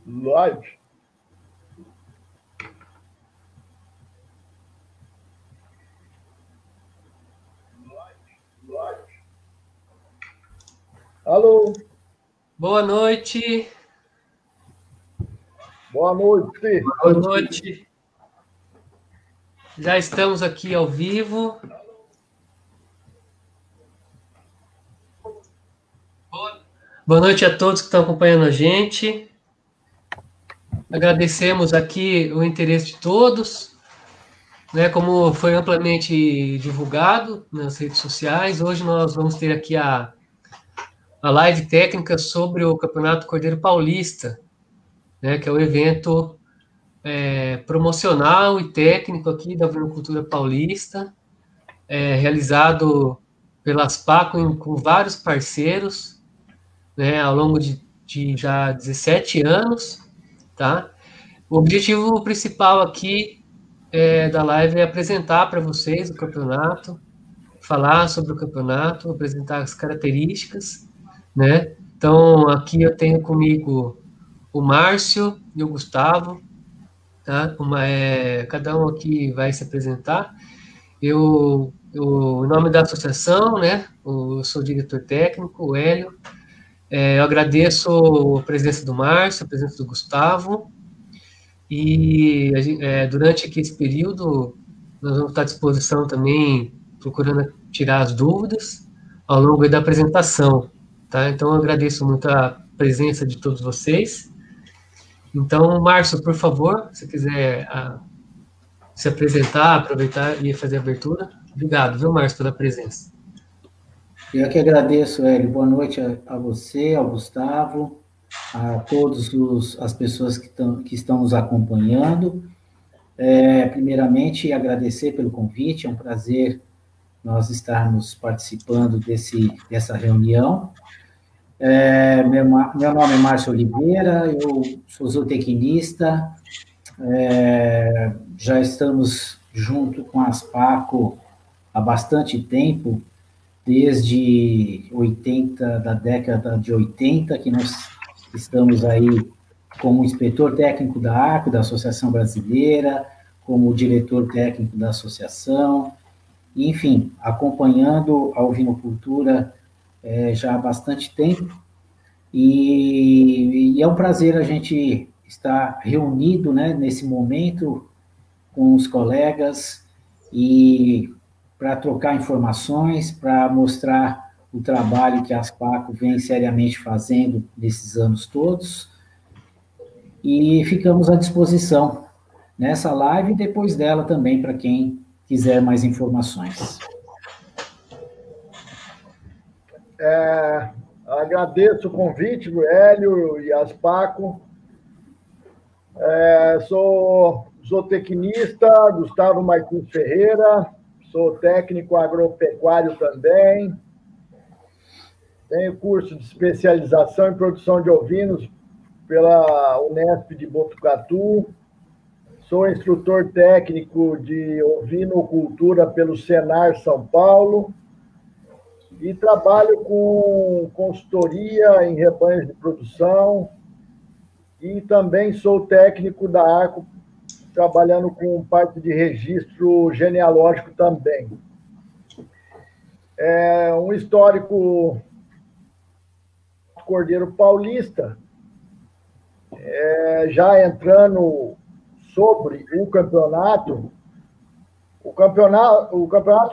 Live. Alô? Boa noite. Boa noite. Boa noite. Já estamos aqui ao vivo. Boa noite a todos que estão acompanhando a gente. Agradecemos aqui o interesse de todos, né? Como foi amplamente divulgado nas redes sociais, hoje nós vamos ter aqui a live técnica sobre o Campeonato Cordeiro Paulista, né? Que é o evento promocional e técnico aqui da Vinocultura Paulista, realizado pela Aspaco com vários parceiros, né, ao longo de já 17 anos, tá? O objetivo principal aqui da live é apresentar para vocês o campeonato, falar sobre o campeonato, apresentar as características, né? Então, aqui eu tenho comigo o Márcio e o Gustavo, tá? Cada um aqui vai se apresentar. Em nome da associação, né? Eu sou o diretor técnico, o Hélio. Eu agradeço a presença do Márcio, a presença do Gustavo. E durante aqui esse período, nós vamos estar à disposição também, procurando tirar as dúvidas ao longo da apresentação, tá? Então, eu agradeço muito a presença de todos vocês. Então, Márcio, por favor, se quiser se apresentar, aproveitar e fazer a abertura. Obrigado, viu, Márcio, pela presença. Eu que agradeço, Hélio. Boa noite a você, ao Gustavo, a todas as pessoas que estão nos acompanhando. Primeiramente, agradecer pelo convite, é um prazer nós estarmos participando dessa reunião. Meu nome é Márcio Oliveira, eu sou zootecnista, já estamos junto com a Aspaco há bastante tempo, desde da década de 80, que nós estamos aí como inspetor técnico da ARCO, da Associação Brasileira, como diretor técnico da associação, enfim, acompanhando a ovinocultura já há bastante tempo, e é um prazer a gente estar reunido, né, nesse momento com os colegas e para trocar informações, para mostrar o trabalho que a Aspaco vem seriamente fazendo nesses anos todos. E ficamos à disposição nessa live e depois dela também, para quem quiser mais informações. Agradeço o convite do Hélio e Aspaco. Sou zootecnista, Gustavo Martins Ferreira, sou técnico agropecuário também, tenho curso de especialização em produção de ovinos pela Unesp de Botucatu, sou instrutor técnico de ovinocultura pelo Senar São Paulo e trabalho com consultoria em rebanhos de produção e também sou técnico da ARCO, trabalhando com parte de registro genealógico também. Um histórico Cordeiro Paulista, já entrando sobre o campeonato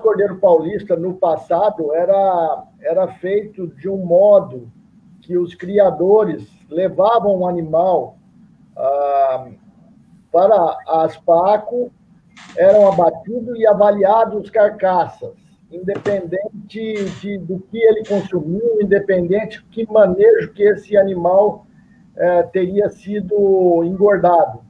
Cordeiro Paulista, no passado, era feito de um modo que os criadores levavam um animal para a Aspaco, eram abatidos e avaliados carcaças, independente do que ele consumiu, independente de que manejo que esse animal teria sido engordado.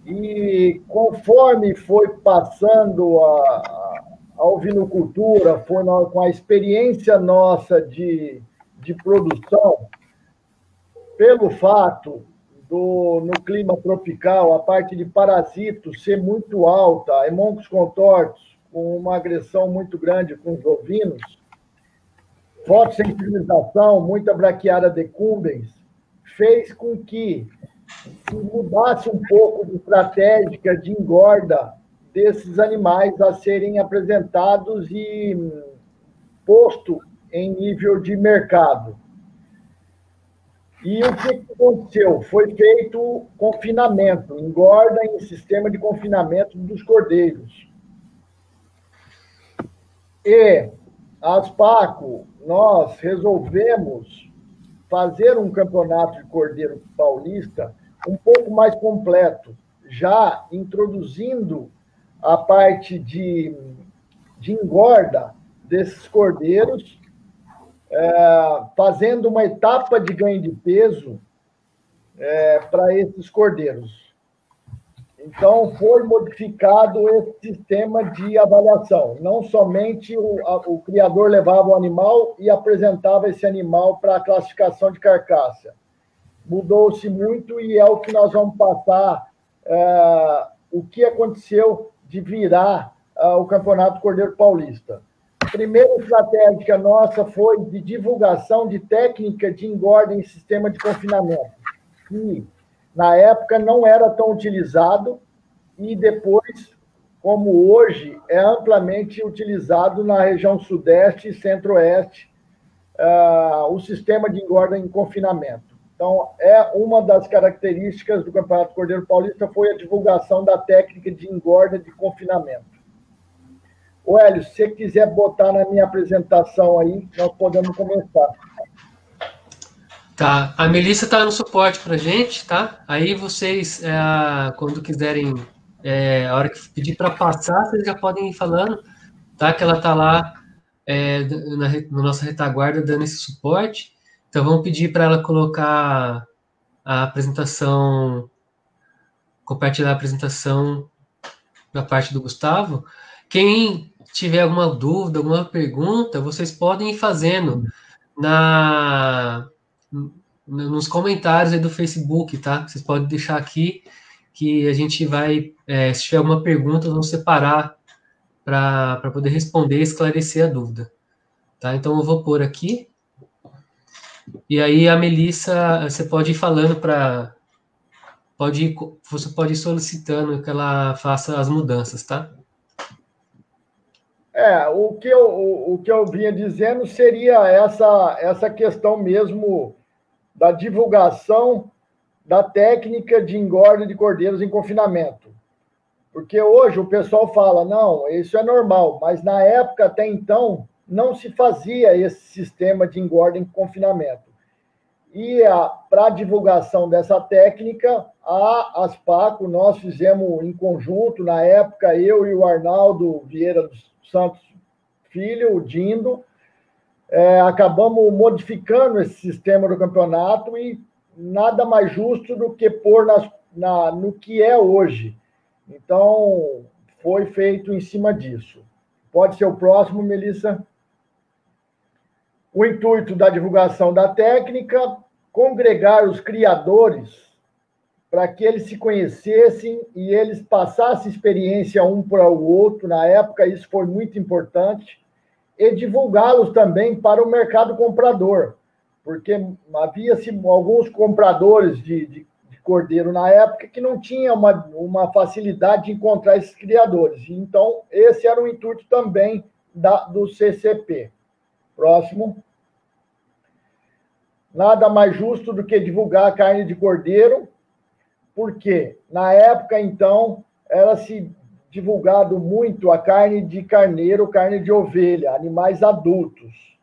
E conforme foi passando a ovinocultura, com a experiência nossa de produção, pelo fato no clima tropical, a parte de parasitos ser muito alta, Haemonchus contortus, com uma agressão muito grande com os ovinos, fotossensibilização, muita braquiária decumbens, fez com que se mudasse um pouco de estratégia de engorda desses animais a serem apresentados e posto em nível de mercado. E o que aconteceu? Foi feito confinamento, engorda em sistema de confinamento dos cordeiros. E, a Aspaco, nós resolvemos fazer um campeonato de cordeiro paulista um pouco mais completo, já introduzindo a parte de engorda desses cordeiros, fazendo uma etapa de ganho de peso para esses cordeiros. Então, foi modificado esse sistema de avaliação. Não somente o criador levava o animal e apresentava esse animal para a classificação de carcaça. Mudou-se muito e é o que nós vamos passar, o que aconteceu de virar o Campeonato Cordeiro Paulista. A primeira estratégia nossa foi de divulgação de técnica de engorda em sistema de confinamento, que na época não era tão utilizado e depois, como hoje, é amplamente utilizado na região sudeste e centro-oeste, o sistema de engorda em confinamento. Então, uma das características do Campeonato Cordeiro Paulista foi a divulgação da técnica de engorda de confinamento. Ô, Hélio, se você quiser botar na minha apresentação aí, nós podemos começar. Tá, a Melissa está no suporte para a gente, tá? Aí vocês, quando quiserem, a hora que pedir para passar, vocês já podem ir falando, tá? Que ela está lá na nossa retaguarda dando esse suporte. Então vamos pedir para ela colocar a apresentação, compartilhar a apresentação da parte do Gustavo. Quem tiver alguma dúvida, alguma pergunta, vocês podem ir fazendo nos comentários aí do Facebook, tá? Vocês podem deixar aqui que a gente vai, se tiver alguma pergunta, vamos separar para poder responder e esclarecer a dúvida, tá? Então eu vou pôr aqui. E aí a Melissa, você pode ir falando você pode ir solicitando que ela faça as mudanças, tá? O que eu vinha dizendo seria essa questão mesmo da divulgação da técnica de engorda de cordeiros em confinamento. Porque hoje o pessoal fala, não, isso é normal, mas na época até então não se fazia esse sistema de engorda em confinamento. E para a divulgação dessa técnica, a Aspaco, nós fizemos em conjunto, na época, eu e o Arnaldo Vieira dos Santos Filho, o Dindo, acabamos modificando esse sistema do campeonato e nada mais justo do que pôr no que é hoje. Então, foi feito em cima disso. Pode ser o próximo, Melissa? O intuito da divulgação da técnica, congregar os criadores para que eles se conhecessem e eles passassem experiência um para o outro. Na época, isso foi muito importante. E divulgá-los também para o mercado comprador, porque havia-se alguns compradores de cordeiro na época que não tinham uma facilidade de encontrar esses criadores. Então, esse era o intuito também do CCP. Próximo. Nada mais justo do que divulgar a carne de cordeiro, porque na época, então, era-se divulgado muito a carne de carneiro, carne de ovelha, animais adultos.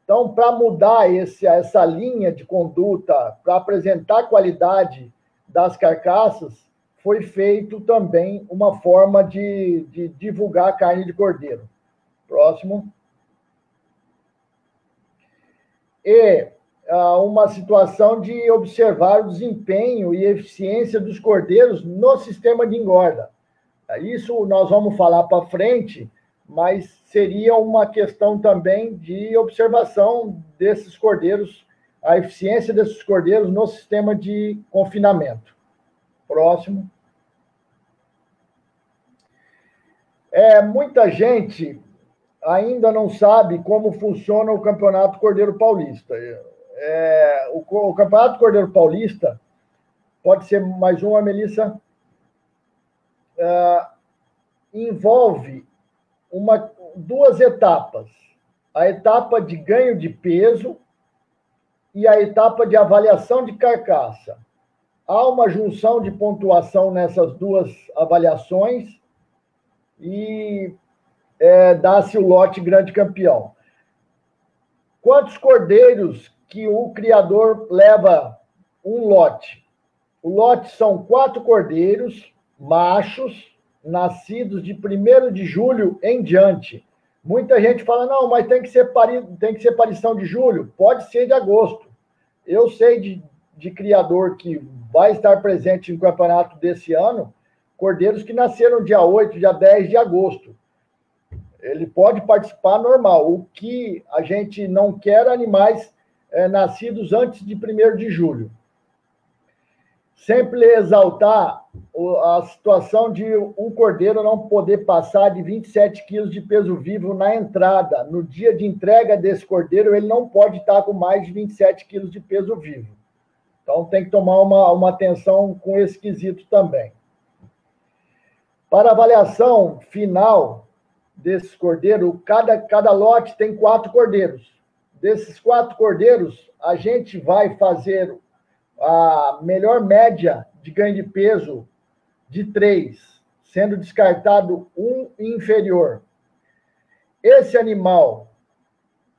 Então, para mudar essa linha de conduta, para apresentar a qualidade das carcaças, foi feito também uma forma de divulgar a carne de cordeiro. Próximo. E uma situação de observar o desempenho e eficiência dos cordeiros no sistema de engorda. Isso nós vamos falar para frente, mas seria uma questão também de observação desses cordeiros, a eficiência desses cordeiros no sistema de confinamento. Próximo. Muita gente ainda não sabe como funciona o Campeonato Cordeiro Paulista. o Campeonato Cordeiro Paulista, pode ser mais uma, Melissa, envolve duas etapas. A etapa de ganho de peso e a etapa de avaliação de carcaça. Há uma junção de pontuação nessas duas avaliações e dá-se o lote grande campeão. Quantos cordeiros que o criador leva um lote? O lote são 4 cordeiros machos, nascidos de 1º de julho em diante. Muita gente fala, não, mas tem que ser parição de julho. Pode ser de agosto. Eu sei de criador que vai estar presente no campeonato desse ano, cordeiros que nasceram dia 8, dia 10 de agosto. Ele pode participar normal. O que a gente não quer, animais nascidos antes de 1º de julho. Sempre exaltar a situação de um cordeiro não poder passar de 27 quilos de peso vivo na entrada. No dia de entrega desse cordeiro, ele não pode estar com mais de 27 quilos de peso vivo. Então, tem que tomar uma atenção com esse quesito também. Para a avaliação final desses cordeiros, cada lote tem 4 cordeiros. Desses 4 cordeiros, a gente vai fazer a melhor média de ganho de peso de 3, sendo descartado um inferior. Esse animal,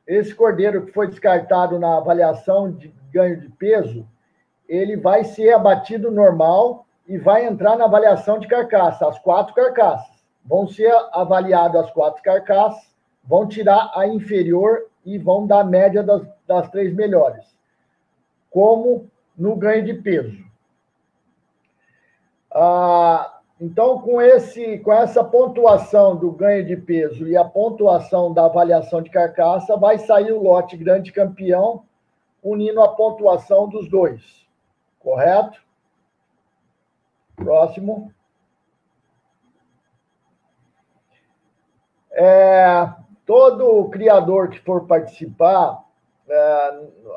esse cordeiro que foi descartado na avaliação de ganho de peso, ele vai ser abatido normal e vai entrar na avaliação de carcaça, as 4 carcaças. Vão ser avaliadas as 4 carcaças, vão tirar a inferior e vão dar a média das 3 melhores. Como no ganho de peso. Então, com essa pontuação do ganho de peso e a pontuação da avaliação de carcaça, vai sair o lote grande campeão, unindo a pontuação dos dois. Correto? Próximo. Todo criador que for participar,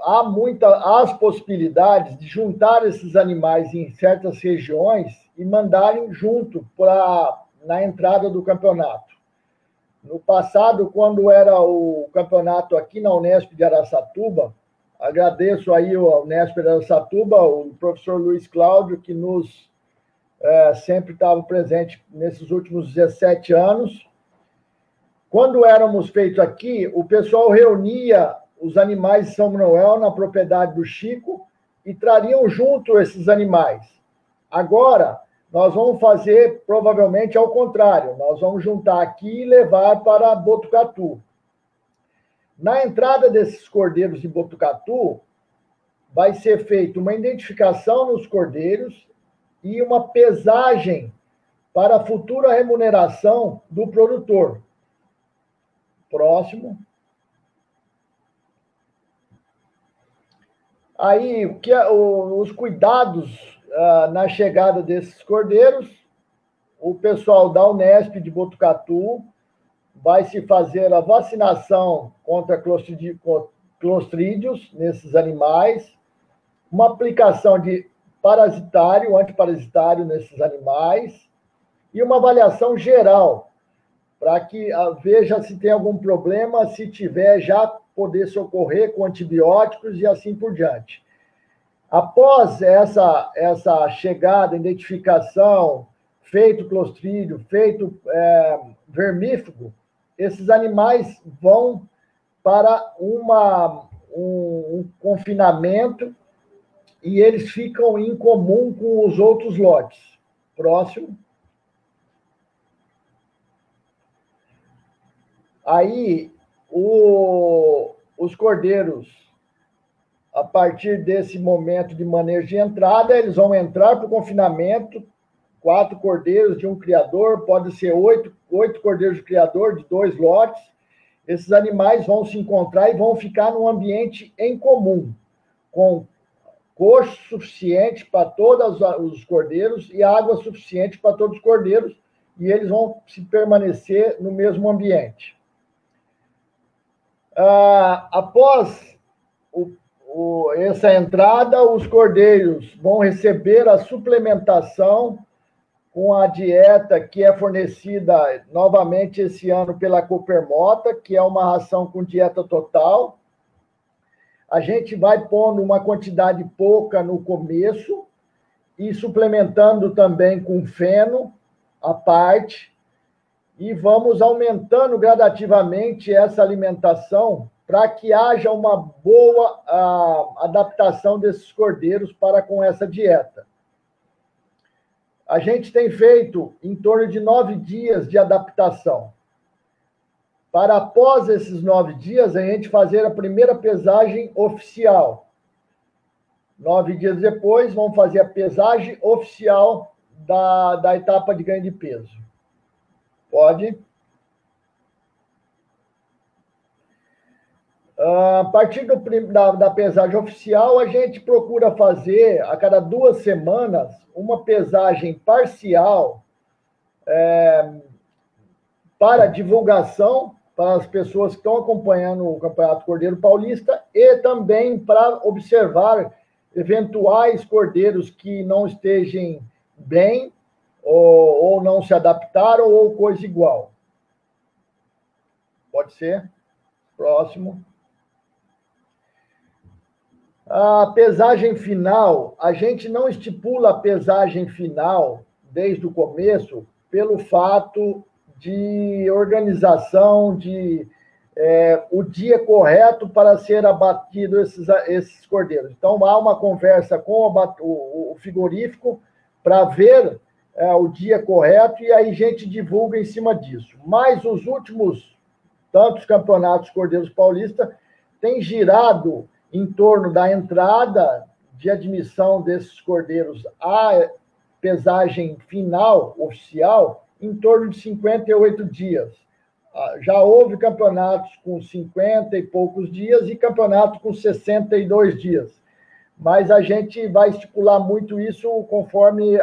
há as possibilidades de juntar esses animais em certas regiões e mandarem junto na entrada do campeonato. No passado, quando era o campeonato aqui na Unesp de Araçatuba, agradeço aí ao Unesp de Araçatuba, o professor Luiz Cláudio, que sempre estava presente nesses últimos 17 anos. Quando éramos feitos aqui, o pessoal reunia os animais de São Manuel na propriedade do Chico e trariam junto esses animais. Agora, nós vamos fazer provavelmente ao contrário. Nós vamos juntar aqui e levar para Botucatu. Na entrada desses cordeiros de Botucatu, vai ser feita uma identificação nos cordeiros e uma pesagem para a futura remuneração do produtor. Próximo. Aí, os cuidados na chegada desses cordeiros, o pessoal da Unesp de Botucatu vai se fazer a vacinação contra clostrídeos nesses animais, uma aplicação de antiparasitário nesses animais e uma avaliação geral, para que veja se tem algum problema, se tiver, já poder socorrer com antibióticos e assim por diante. Após essa chegada, identificação, feito clostrídio, feito vermífugo, esses animais vão para um confinamento e eles ficam em comum com os outros lotes. Próximo. Aí, os cordeiros, a partir desse momento de manejo de entrada, eles vão entrar para o confinamento, 4 cordeiros de um criador, pode ser 8 cordeiros de criador, de 2 lotes. Esses animais vão se encontrar e vão ficar num ambiente em comum, com coxo suficiente para todos os cordeiros e água suficiente para todos os cordeiros, e eles vão se permanecer no mesmo ambiente. Após essa entrada, os cordeiros vão receber a suplementação com a dieta que é fornecida novamente esse ano pela Coopermota, que é uma ração com dieta total. A gente vai pondo uma quantidade pouca no começo e suplementando também com feno à parte, e vamos aumentando gradativamente essa alimentação para que haja uma boa adaptação desses cordeiros para com essa dieta. A gente tem feito em torno de 9 dias de adaptação. Para após esses 9 dias, a gente fazer a primeira pesagem oficial. 9 dias depois, vamos fazer a pesagem oficial da etapa de ganho de peso. Pode. A partir da pesagem oficial, a gente procura fazer, a cada 2 semanas, uma pesagem parcial para divulgação para as pessoas que estão acompanhando o Campeonato Cordeiro Paulista e também para observar eventuais cordeiros que não estejam bem ou não se adaptaram ou coisa igual. Pode ser? Próximo. A pesagem final, a gente não estipula a pesagem final desde o começo pelo fato de organização, de o dia correto para ser abatido esses cordeiros. Então, há uma conversa com o frigorífico para ver o dia correto e aí a gente divulga em cima disso. Mas os últimos tantos campeonatos Cordeiros Paulista têm girado em torno da entrada de admissão desses cordeiros à pesagem final, oficial, em torno de 58 dias. Já houve campeonatos com 50 e poucos dias e campeonato com 62 dias. Mas a gente vai estipular muito isso conforme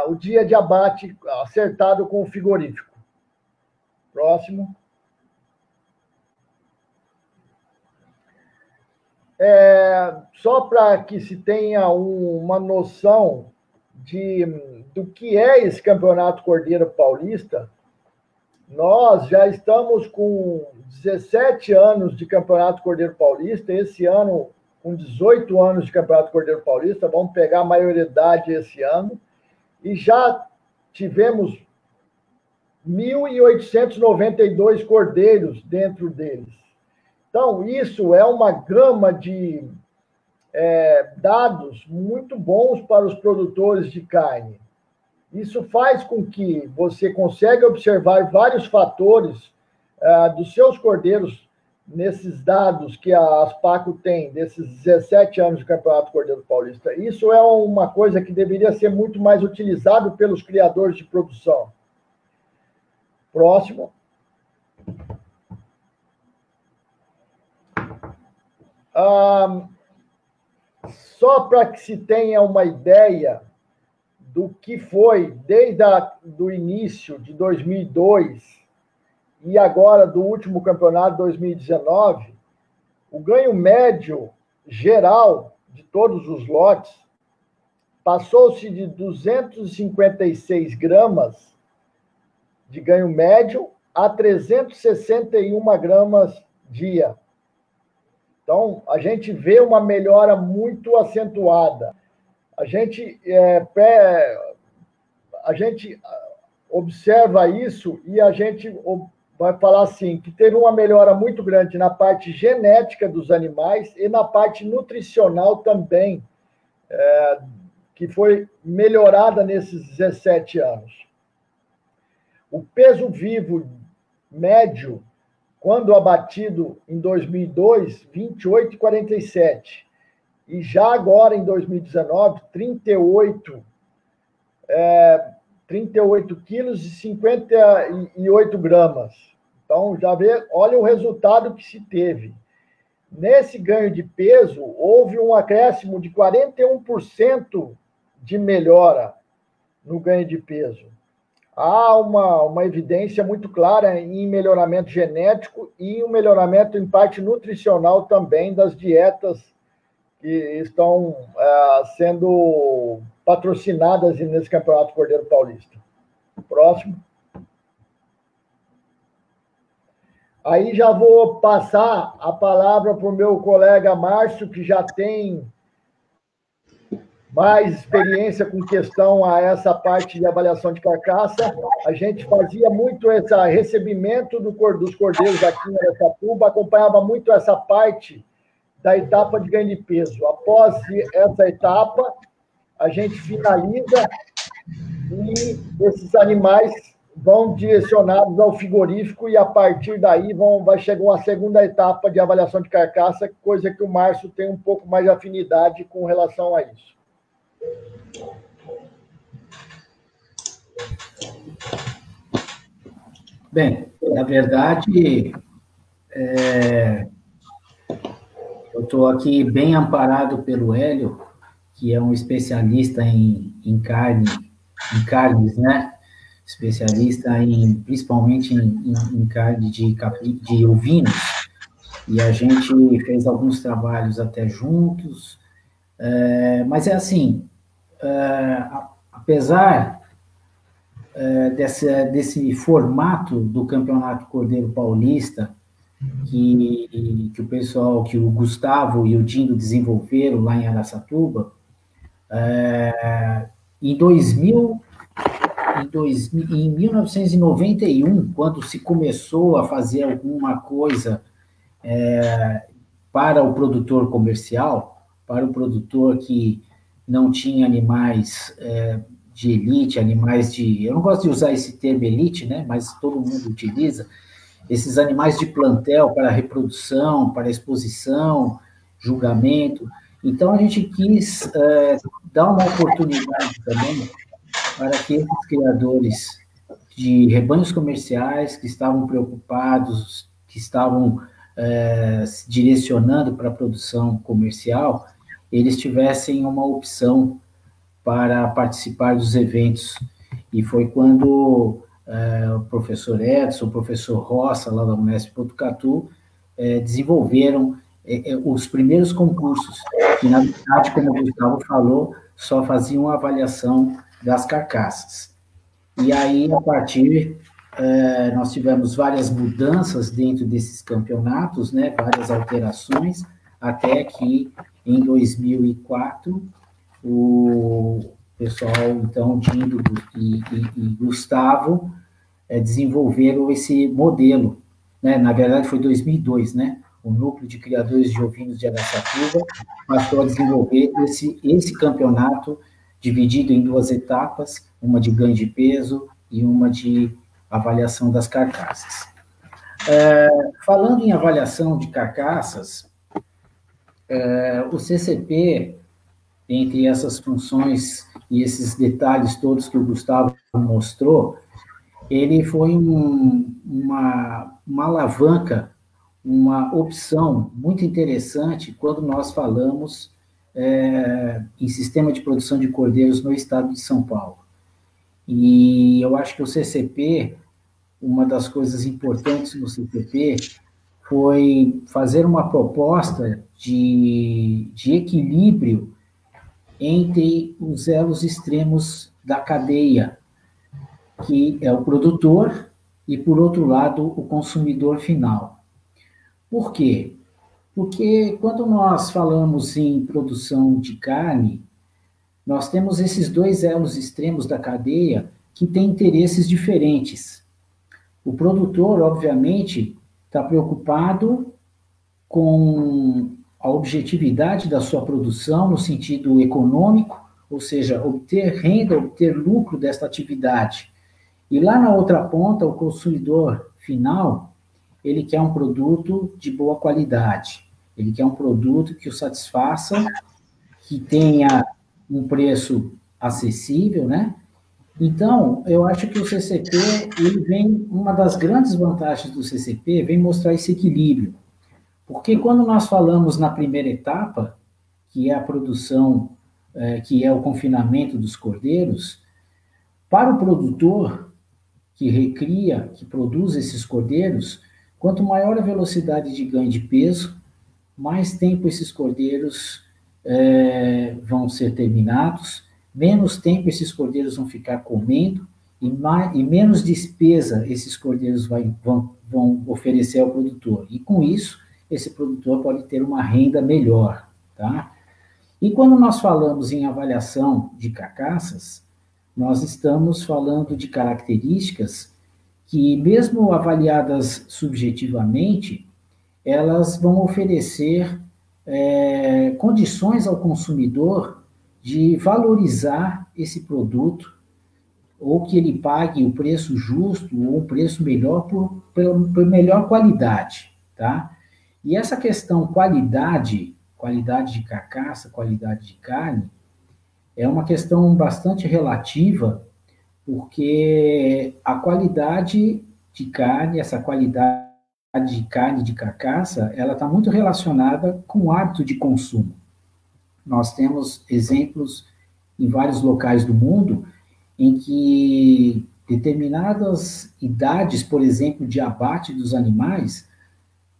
o dia de abate acertado com o frigorífico. Próximo. Só para que se tenha uma noção do que é esse Campeonato Cordeiro Paulista, nós já estamos com 17 anos de Campeonato Cordeiro Paulista, esse ano com 18 anos de Campeonato Cordeiro Paulista, vamos pegar a maioridade esse ano, e já tivemos 1.892 cordeiros dentro deles. Então, isso é uma gama de dados muito bons para os produtores de carne. Isso faz com que você consiga observar vários fatores dos seus cordeiros nesses dados que a Aspaco tem, desses 17 anos de Campeonato Cordeiro Paulista. Isso é uma coisa que deveria ser muito mais utilizado pelos criadores de produção. Próximo. Só para que se tenha uma ideia do que foi desde o início de 2002 e agora do último campeonato 2019, o ganho médio geral de todos os lotes passou-se de 256 gramas de ganho médio a 361 gramas dia. Então, a gente vê uma melhora muito acentuada. A gente observa isso e a gente vai falar assim, que teve uma melhora muito grande na parte genética dos animais e na parte nutricional também, que foi melhorada nesses 17 anos. O peso vivo médio, quando abatido em 2002, 28,47. E já agora, em 2019, 38 quilos e 58 gramas. Então, já vê, olha o resultado que se teve. Nesse ganho de peso, houve um acréscimo de 41% de melhora no ganho de peso. há uma evidência muito clara em melhoramento genético e um melhoramento em parte nutricional também das dietas que estão sendo patrocinadas nesse Campeonato Cordeiro Paulista. Próximo. Aí já vou passar a palavra para o meu colega Márcio, que já tem mais experiência com questão a essa parte de avaliação de carcaça. A gente fazia muito esse recebimento dos cordeiros aqui em Araçatuba, acompanhava muito essa parte da etapa de ganho de peso. Após essa etapa, a gente finaliza e esses animais vão direcionados ao frigorífico e, a partir daí, vai chegar uma segunda etapa de avaliação de carcaça, coisa que o Márcio tem um pouco mais de afinidade com relação a isso. Bem, na verdade, eu estou aqui bem amparado pelo Hélio, que é um especialista em carnes, né? Especialista principalmente em carne de ovinos, e a gente fez alguns trabalhos até juntos, mas é assim, apesar desse formato do Campeonato Cordeiro Paulista, que o pessoal, que o Gustavo e o Dindo desenvolveram lá em Araçatuba, em 1991, quando se começou a fazer alguma coisa para o produtor comercial, para o produtor que não tinha animais de elite, animais de... Eu não gosto de usar esse termo elite, né? Mas todo mundo utiliza. Esses animais de plantel para reprodução, para exposição, julgamento. Então, a gente quis dar uma oportunidade também para que esses criadores de rebanhos comerciais que estavam preocupados, que estavam se direcionando para a produção comercial, eles tivessem uma opção para participar dos eventos. E foi quando o professor Edson, o professor Roça, lá da Unesp Botucatu, desenvolveram os primeiros concursos, que, na verdade, como o Gustavo falou, só faziam a avaliação das carcaças. E aí, a partir, nós tivemos várias mudanças dentro desses campeonatos, né, várias alterações, até que, em 2004, o pessoal, então, Dindo e Gustavo, desenvolveram esse modelo, né? Na verdade, foi 2002, né? O Núcleo de Criadores de Ovinos de Araçatuba passou a desenvolver esse campeonato dividido em duas etapas, uma de ganho de peso e uma de avaliação das carcaças. Falando em avaliação de carcaças, o CCP, entre essas funções e esses detalhes todos que o Gustavo mostrou, ele foi uma alavanca, uma opção muito interessante quando nós falamos em sistema de produção de cordeiros no estado de São Paulo. E eu acho que o CCP, uma das coisas importantes no CCP foi fazer uma proposta de equilíbrio entre os elos extremos da cadeia, que é o produtor, e, por outro lado, o consumidor final. Por quê? Porque quando nós falamos em produção de carne, nós temos esses dois elos extremos da cadeia que têm interesses diferentes. O produtor, obviamente, está preocupado com a objetividade da sua produção no sentido econômico, ou seja, obter renda, obter lucro desta atividade. E lá na outra ponta, o consumidor final, ele quer um produto de boa qualidade, ele quer um produto que o satisfaça, que tenha um preço acessível, né? Então, eu acho que o CCP, uma das grandes vantagens do CCP vem mostrar esse equilíbrio. Porque quando nós falamos na primeira etapa, que é a produção, que é o confinamento dos cordeiros, para o produtor, que recria, que produz esses cordeiros, quanto maior a velocidade de ganho de peso, mais tempo esses cordeiros vão ser terminados, menos tempo esses cordeiros vão ficar comendo, e menos despesa esses cordeiros vão oferecer ao produtor. E com isso, esse produtor pode ter uma renda melhor, tá? E quando nós falamos em avaliação de carcaças, nós estamos falando de características que, mesmo avaliadas subjetivamente, elas vão oferecer condições ao consumidor de valorizar esse produto, ou que ele pague o preço justo, ou um preço melhor por melhor qualidade, tá? E essa questão qualidade de carcaça, qualidade de carne, é uma questão bastante relativa, porque a qualidade de carne, essa qualidade de carne de carcaça, ela está muito relacionada com o hábito de consumo. Nós temos exemplos em vários locais do mundo em que determinadas idades, por exemplo, de abate dos animais,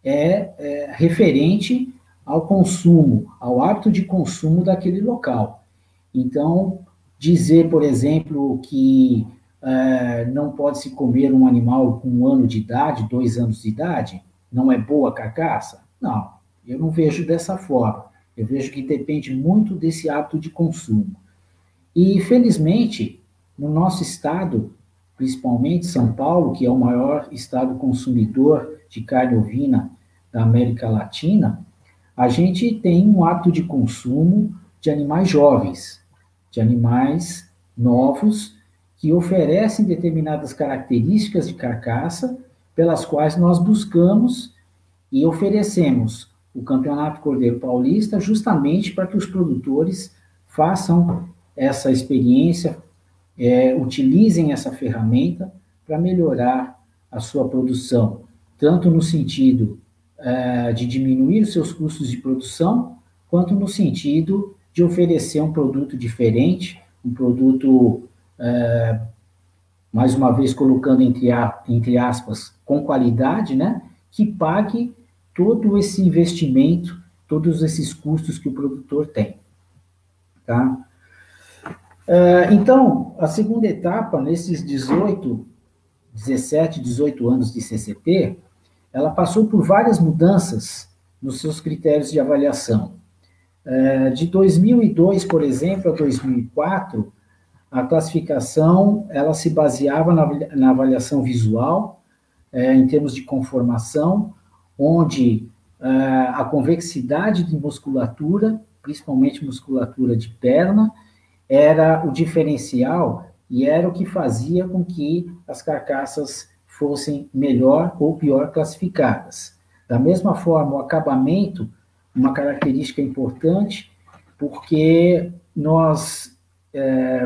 é referente ao consumo, ao hábito de consumo daquele local. Então, dizer, por exemplo, que não pode se comer um animal com 1 ano de idade, 2 anos de idade, não é boa carcaça? Não, eu não vejo dessa forma. Eu vejo que depende muito desse hábito de consumo. E, felizmente, no nosso estado, principalmente São Paulo, que é o maior estado consumidor de carne ovina da América Latina, a gente tem um hábito de consumo de animais jovens, de animais novos, que oferecem determinadas características de carcaça, pelas quais nós buscamos e oferecemos o Campeonato Cordeiro Paulista justamente para que os produtores façam essa experiência, utilizem essa ferramenta para melhorar a sua produção, tanto no sentido de diminuir os seus custos de produção, quanto no sentido de oferecer um produto diferente, um produto, mais uma vez colocando entre aspas, com qualidade, né, que pague todo esse investimento, todos esses custos que o produtor tem, tá? Então, a segunda etapa, nesses 17, 18 anos de CCP, ela passou por várias mudanças nos seus critérios de avaliação. De 2002, por exemplo, a 2004, a classificação ela se baseava na avaliação visual, em termos de conformação, onde a convexidade de musculatura, principalmente musculatura de perna, era o diferencial e era o que fazia com que as carcaças fossem melhor ou pior classificadas. Da mesma forma, o acabamento, uma característica importante, porque nós,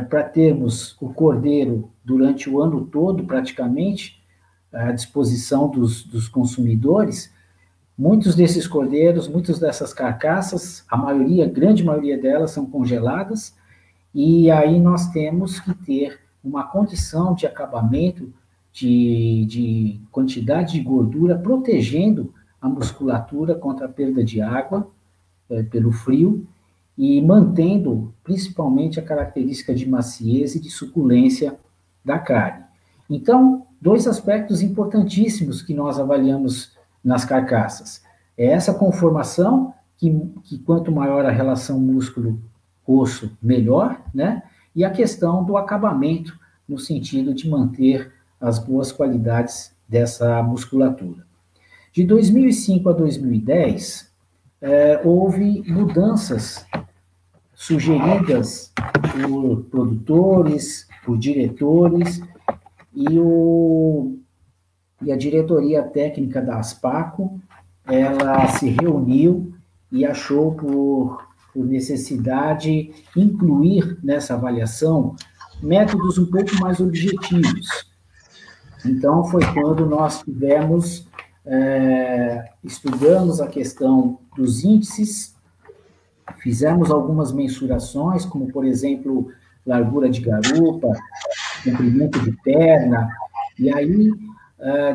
para termos o cordeiro durante o ano todo, praticamente, à disposição dos consumidores, muitos desses cordeiros, muitas dessas carcaças, a grande maioria delas são congeladas, e aí nós temos que ter uma condição de acabamento, de quantidade de gordura, protegendo a musculatura contra a perda de água pelo frio e mantendo principalmente a característica de maciez e de suculência da carne. Então, 2 aspectos importantíssimos que nós avaliamos nas carcaças. É essa conformação, que quanto maior a relação músculo-osso, melhor, né? E a questão do acabamento, no sentido de manter as boas qualidades dessa musculatura. De 2005 a 2010, houve mudanças sugeridas por produtores, por diretores, e a diretoria técnica da Aspaco, ela se reuniu e achou por necessidade incluir nessa avaliação métodos um pouco mais objetivos. Então, foi quando nós estudamos a questão dos índices, fizemos algumas mensurações, como, por exemplo, largura de garupa, comprimento de perna, E aí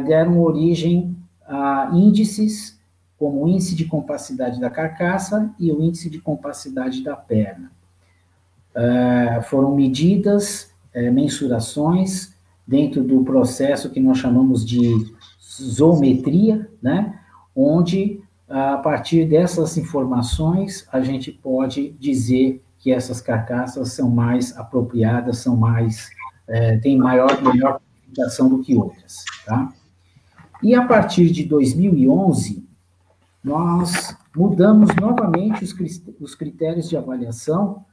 deram origem a índices, como o índice de compacidade da carcaça e o índice de compacidade da perna. Foram medidas, mensurações, dentro do processo que nós chamamos de zoometria, né? Onde, a partir dessas informações, a gente pode dizer que essas carcaças são mais apropriadas, são mais, têm melhor qualificação do que outras, tá? E a partir de 2011, nós mudamos novamente os critérios de avaliação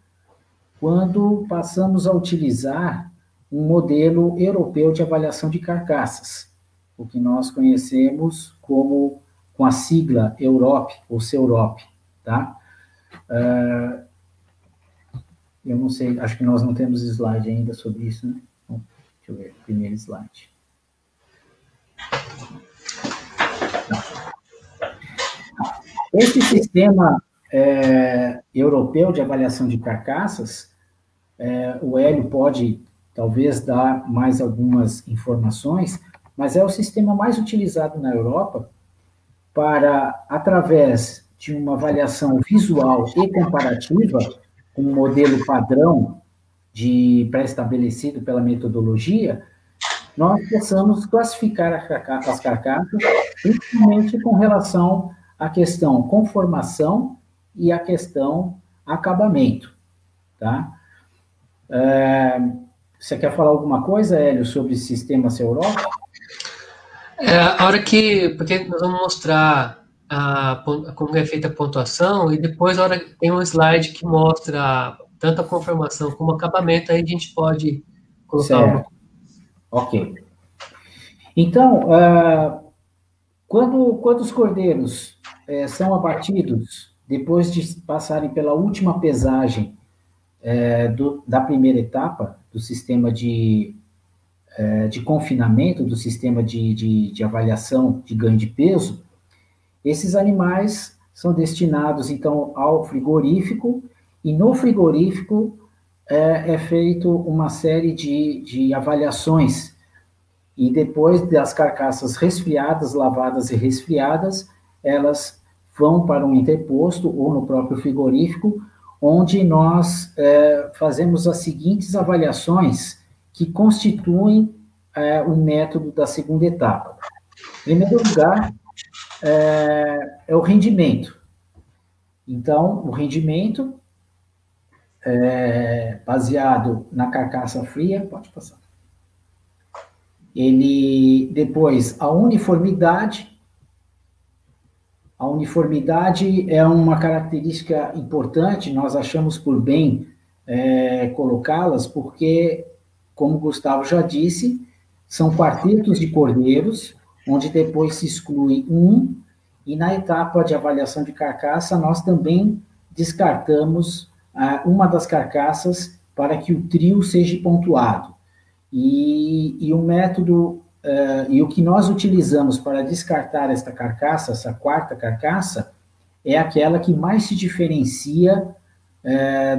quando passamos a utilizar um modelo europeu de avaliação de carcaças, o que nós conhecemos como, com a sigla EUROP, ou CEUROP, tá? Eu não sei, acho que nós não temos slide ainda sobre isso, né? Então, deixa eu ver, primeiro slide. Esse sistema europeu de avaliação de carcaças, o Hélio pode, talvez, dar mais algumas informações, mas é o sistema mais utilizado na Europa para, através de uma avaliação visual e comparativa, com um modelo padrão pré-estabelecido pela metodologia, nós possamos classificar as carcaças, principalmente com relação à questão conformação e à questão acabamento, tá? Você quer falar alguma coisa, Hélio, sobre o sistema CEUROP? A hora que... Porque nós vamos mostrar como é feita a pontuação, e depois a hora que tem um slide que mostra tanto a conformação como o acabamento, aí a gente pode colocar uma... Ok. Então, quando os cordeiros são abatidos, depois de passarem pela última pesagem da primeira etapa do sistema de confinamento, do sistema de avaliação de ganho de peso, esses animais são destinados, então, ao frigorífico, e no frigorífico é feito uma série de avaliações, e depois das carcaças resfriadas, lavadas e resfriadas, elas vão para um interposto ou no próprio frigorífico, onde nós fazemos as seguintes avaliações que constituem o método da segunda etapa. Em primeiro lugar, é o rendimento. Então, o rendimento baseado na carcaça fria, pode passar. Depois, a uniformidade. A uniformidade é uma característica importante, nós achamos por bem colocá-las, porque, como o Gustavo já disse, são quartetos de cordeiros, onde depois se exclui um, e na etapa de avaliação de carcaça, nós também descartamos uma das carcaças para que o trio seja pontuado. E o método, e o que nós utilizamos para descartar esta carcaça, essa quarta carcaça, é aquela que mais se diferencia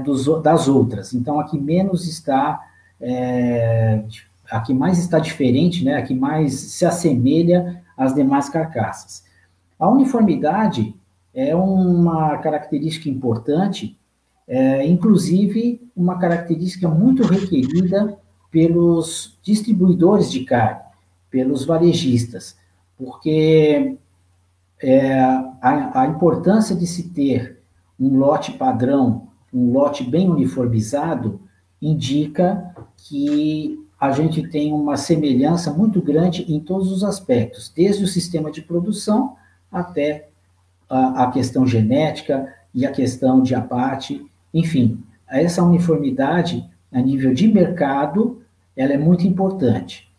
das outras. Então, a que menos está, a que mais está diferente, né, a que mais se assemelha às demais carcaças. A uniformidade é uma característica importante, inclusive uma característica muito requerida pelos distribuidores de carne, pelos varejistas, porque a importância de se ter um lote padrão, um lote bem uniformizado, indica que a gente tem uma semelhança muito grande em todos os aspectos, desde o sistema de produção até a questão genética e a questão de abate, enfim, essa uniformidade a nível de mercado, ela é muito importante.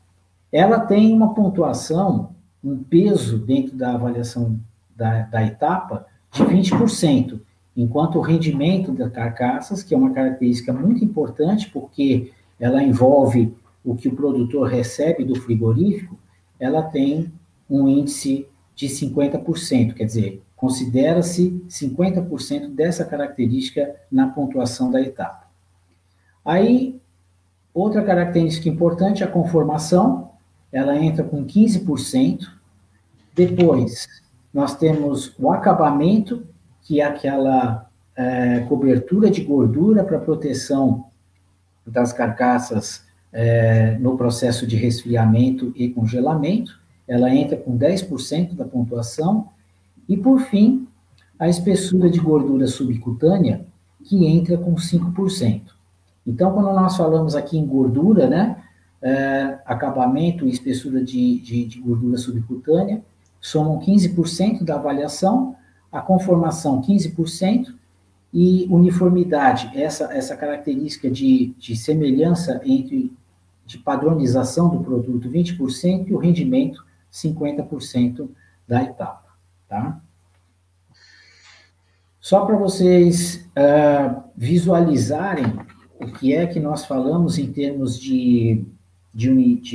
Ela tem uma pontuação, um peso dentro da avaliação da etapa de 20%, enquanto o rendimento das carcaças, que é uma característica muito importante, porque ela envolve o que o produtor recebe do frigorífico, ela tem um índice de 50%, quer dizer, considera-se 50% dessa característica na pontuação da etapa. Aí, outra característica importante é a conformação, ela entra com 15%. Depois, nós temos o acabamento, que é aquela cobertura de gordura para proteção das carcaças no processo de resfriamento e congelamento. Ela entra com 10% da pontuação. E, por fim, a espessura de gordura subcutânea, que entra com 5%. Então, quando nós falamos aqui em gordura, né, acabamento e espessura de gordura subcutânea, somam 15% da avaliação, a conformação 15%, e uniformidade, essa característica de semelhança de padronização do produto, 20%, e o rendimento, 50% da etapa, tá? Só para vocês visualizarem o que é que nós falamos em termos de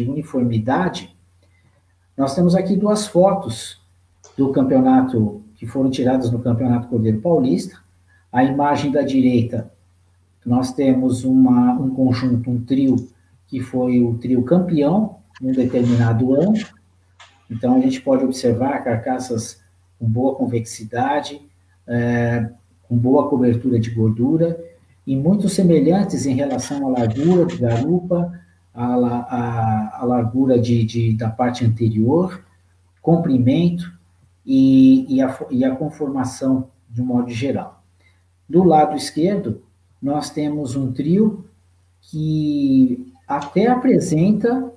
uniformidade, nós temos aqui 2 fotos do campeonato, que foram tiradas no Campeonato Cordeiro Paulista. A imagem da direita, nós temos um conjunto, um trio, que foi o trio campeão em um determinado ano. Então, a gente pode observar carcaças com boa convexidade, com boa cobertura de gordura, e muito semelhantes em relação à largura de garupa, à largura da parte anterior, comprimento e a conformação de um modo geral. Do lado esquerdo, nós temos um trio que até apresenta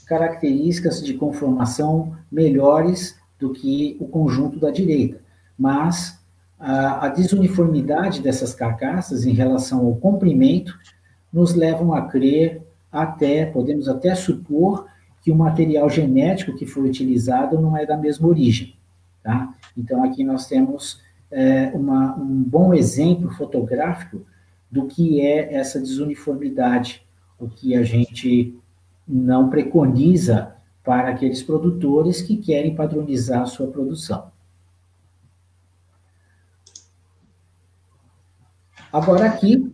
características de conformação melhores do que o conjunto da direita, mas a desuniformidade dessas carcaças em relação ao comprimento nos levam a crer podemos até supor que o material genético que foi utilizado não é da mesma origem, tá? Então, aqui nós temos um bom exemplo fotográfico do que é essa desuniformidade, o que a gente não preconiza para aqueles produtores que querem padronizar a sua produção. Agora, aqui,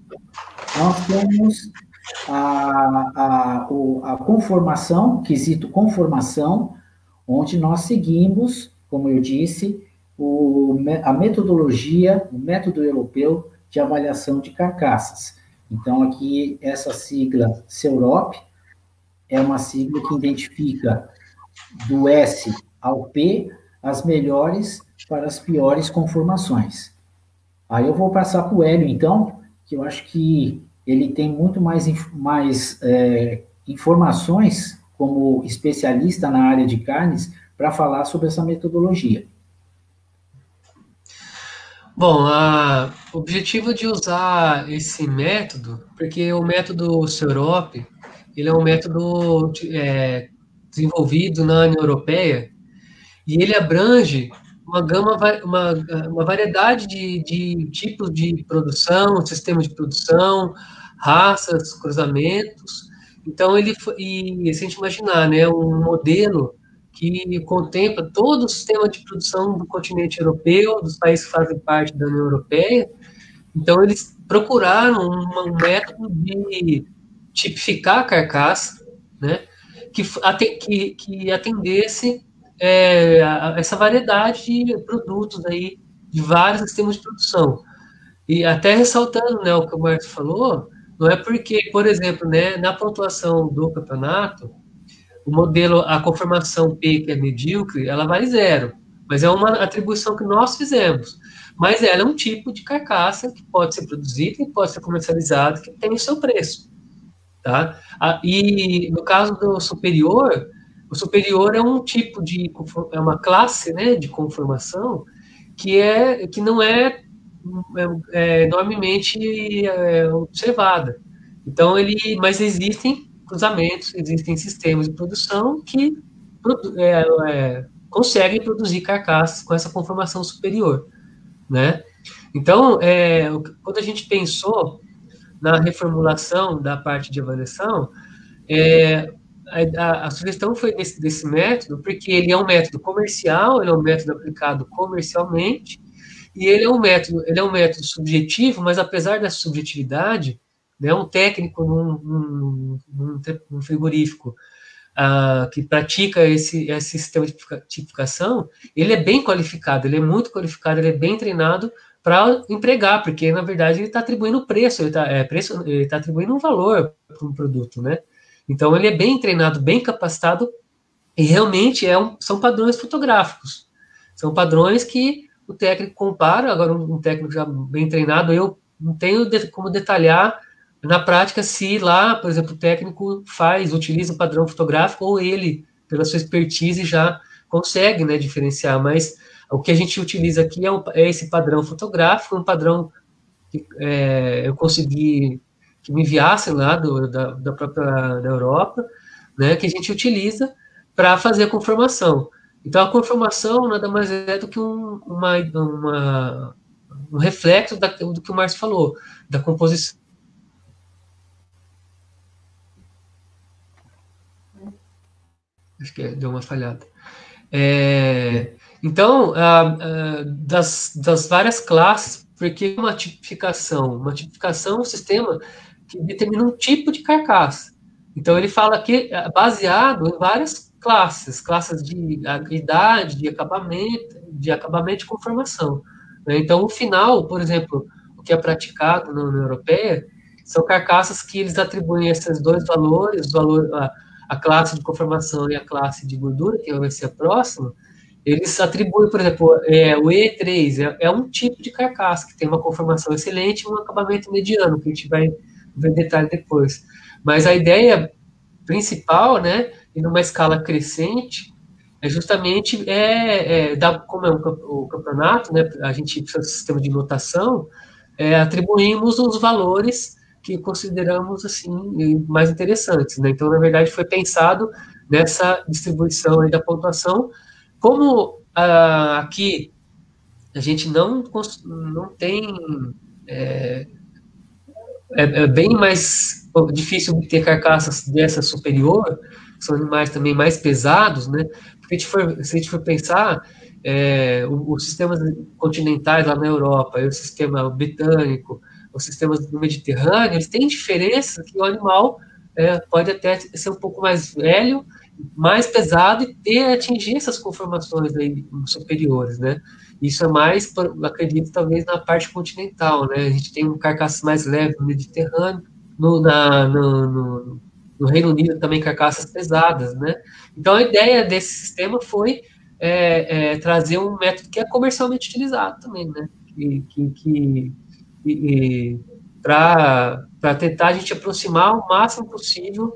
nós temos a conformação, quesito conformação, onde nós seguimos, como eu disse, a metodologia, o método europeu de avaliação de carcaças. Então, aqui, essa sigla CEUROP é uma sigla que identifica do S ao P as melhores para as piores conformações. Aí eu vou passar para o Hélio, então, que eu acho que ele tem muito mais informações como especialista na área de carnes para falar sobre essa metodologia. Bom, o objetivo de usar esse método, porque o método CEUROP, ele é um método desenvolvido na União Europeia, e ele abrange uma variedade de tipos de produção, sistemas de produção, raças, cruzamentos. Então, se a gente imaginar, né, um modelo que contempla todo o sistema de produção do continente europeu, dos países que fazem parte da União Europeia. Então, eles procuraram um método de tipificar a carcaça, né, que atendesse essa variedade de produtos aí, de vários sistemas de produção. E até ressaltando, né, o que o Marcos falou, não é porque, por exemplo, né, na pontuação do campeonato, o modelo, a conformação P, que é medíocre, ela vale 0, mas é uma atribuição que nós fizemos. Mas ela é um tipo de carcaça que pode ser produzida e pode ser comercializada, que tem o seu preço. Tá? E no caso do superior, o superior é um tipo é uma classe, né, de conformação que não é enormemente observada. Então, mas existem cruzamentos, existem sistemas de produção que conseguem produzir carcaças com essa conformação superior, né? Então, quando a gente pensou na reformulação da parte de avaliação, a sugestão foi desse método, porque ele é um método comercial, ele é um método aplicado comercialmente, e ele é um método subjetivo, mas apesar da subjetividade, né, um técnico num frigorífico que pratica esse sistema de tipificação, ele é bem qualificado, ele é muito qualificado, ele é bem treinado para empregar, porque, na verdade, ele está atribuindo preço, ele está atribuindo um valor para um produto, né? Então, ele é bem treinado, bem capacitado, e realmente são padrões fotográficos. São padrões que o técnico compara, agora um técnico já bem treinado, eu não tenho como detalhar na prática se lá, por exemplo, o técnico utiliza o padrão fotográfico ou ele, pela sua expertise, já consegue, né, diferenciar, mas o que a gente utiliza aqui é esse padrão fotográfico, um padrão que eu consegui que me enviassem lá da própria da Europa, né, que a gente utiliza para fazer a conformação. Então, a conformação nada mais é do que um reflexo do que o Márcio falou, da composição. Acho que deu uma falhada. Então, das várias classes, porque uma tipificação é um sistema que determina um tipo de carcaça. Então, ele fala que é baseado em várias classes de idade, de acabamento e conformação. Né? Então, o final, por exemplo, o que é praticado na União Europeia, são carcaças que eles atribuem esses dois valores, a classe de conformação e a classe de gordura, que vai ser a próxima, eles atribuem, por exemplo, o E3 é um tipo de carcaça que tem uma conformação excelente e um acabamento mediano, que a gente vai ver detalhe depois. Mas a ideia principal, né, e numa escala crescente, é justamente como é o campeonato, né, a gente precisa de sistema de notação, atribuímos os valores que consideramos assim mais interessantes, né? Então, na verdade, foi pensado nessa distribuição aí da pontuação. Como aqui a gente não tem bem mais difícil obter carcaças dessa superior, são animais também mais pesados, né? Porque se a gente for pensar, os sistemas continentais lá na Europa, o sistema britânico, os sistemas do Mediterrâneo, eles têm diferenças que o animal pode até ser um pouco mais velho, mais pesado e atingir essas conformações aí superiores, né? Isso é mais, acredito, talvez na parte continental, né? A gente tem um carcaça mais leve no Mediterrâneo, no Reino Unido também carcaças pesadas, né? Então a ideia desse sistema foi trazer um método que é comercialmente utilizado também, né? Para tentar a gente aproximar o máximo possível,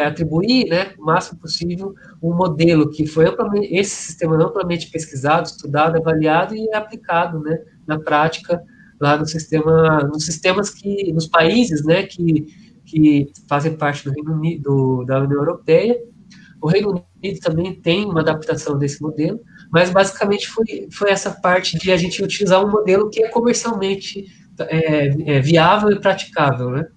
atribuir, né, o máximo possível um modelo que foi esse sistema amplamente pesquisado, estudado, avaliado e aplicado, né, na prática lá nos sistemas nos países, né, que fazem parte do Reino Unido, da União Europeia. O Reino Unido também tem uma adaptação desse modelo, mas basicamente foi essa parte de a gente utilizar um modelo que é comercialmente viável e praticável, né?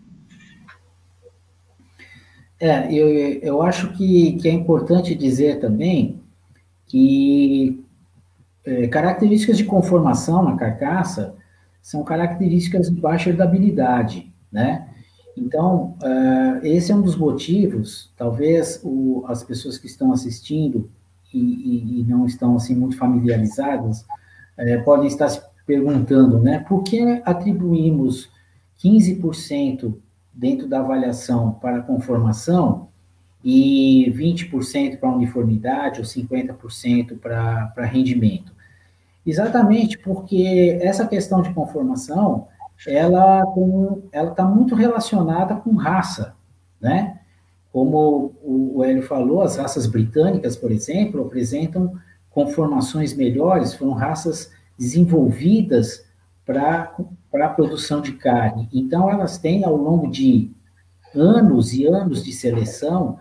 Eu acho que é importante dizer também que características de conformação na carcaça são características de baixa herdabilidade, né? Então, esse é um dos motivos, talvez as pessoas que estão assistindo e não estão assim muito familiarizadas, podem estar se perguntando, né, por que atribuímos 15% dentro da avaliação para conformação e 20% para uniformidade ou 50% para rendimento? Exatamente porque essa questão de conformação, ela está muito relacionada com raça, né? Como o Hélio falou, as raças britânicas, por exemplo, apresentam conformações melhores, foram raças desenvolvidas para a produção de carne. Então, elas têm, ao longo de anos e anos de seleção,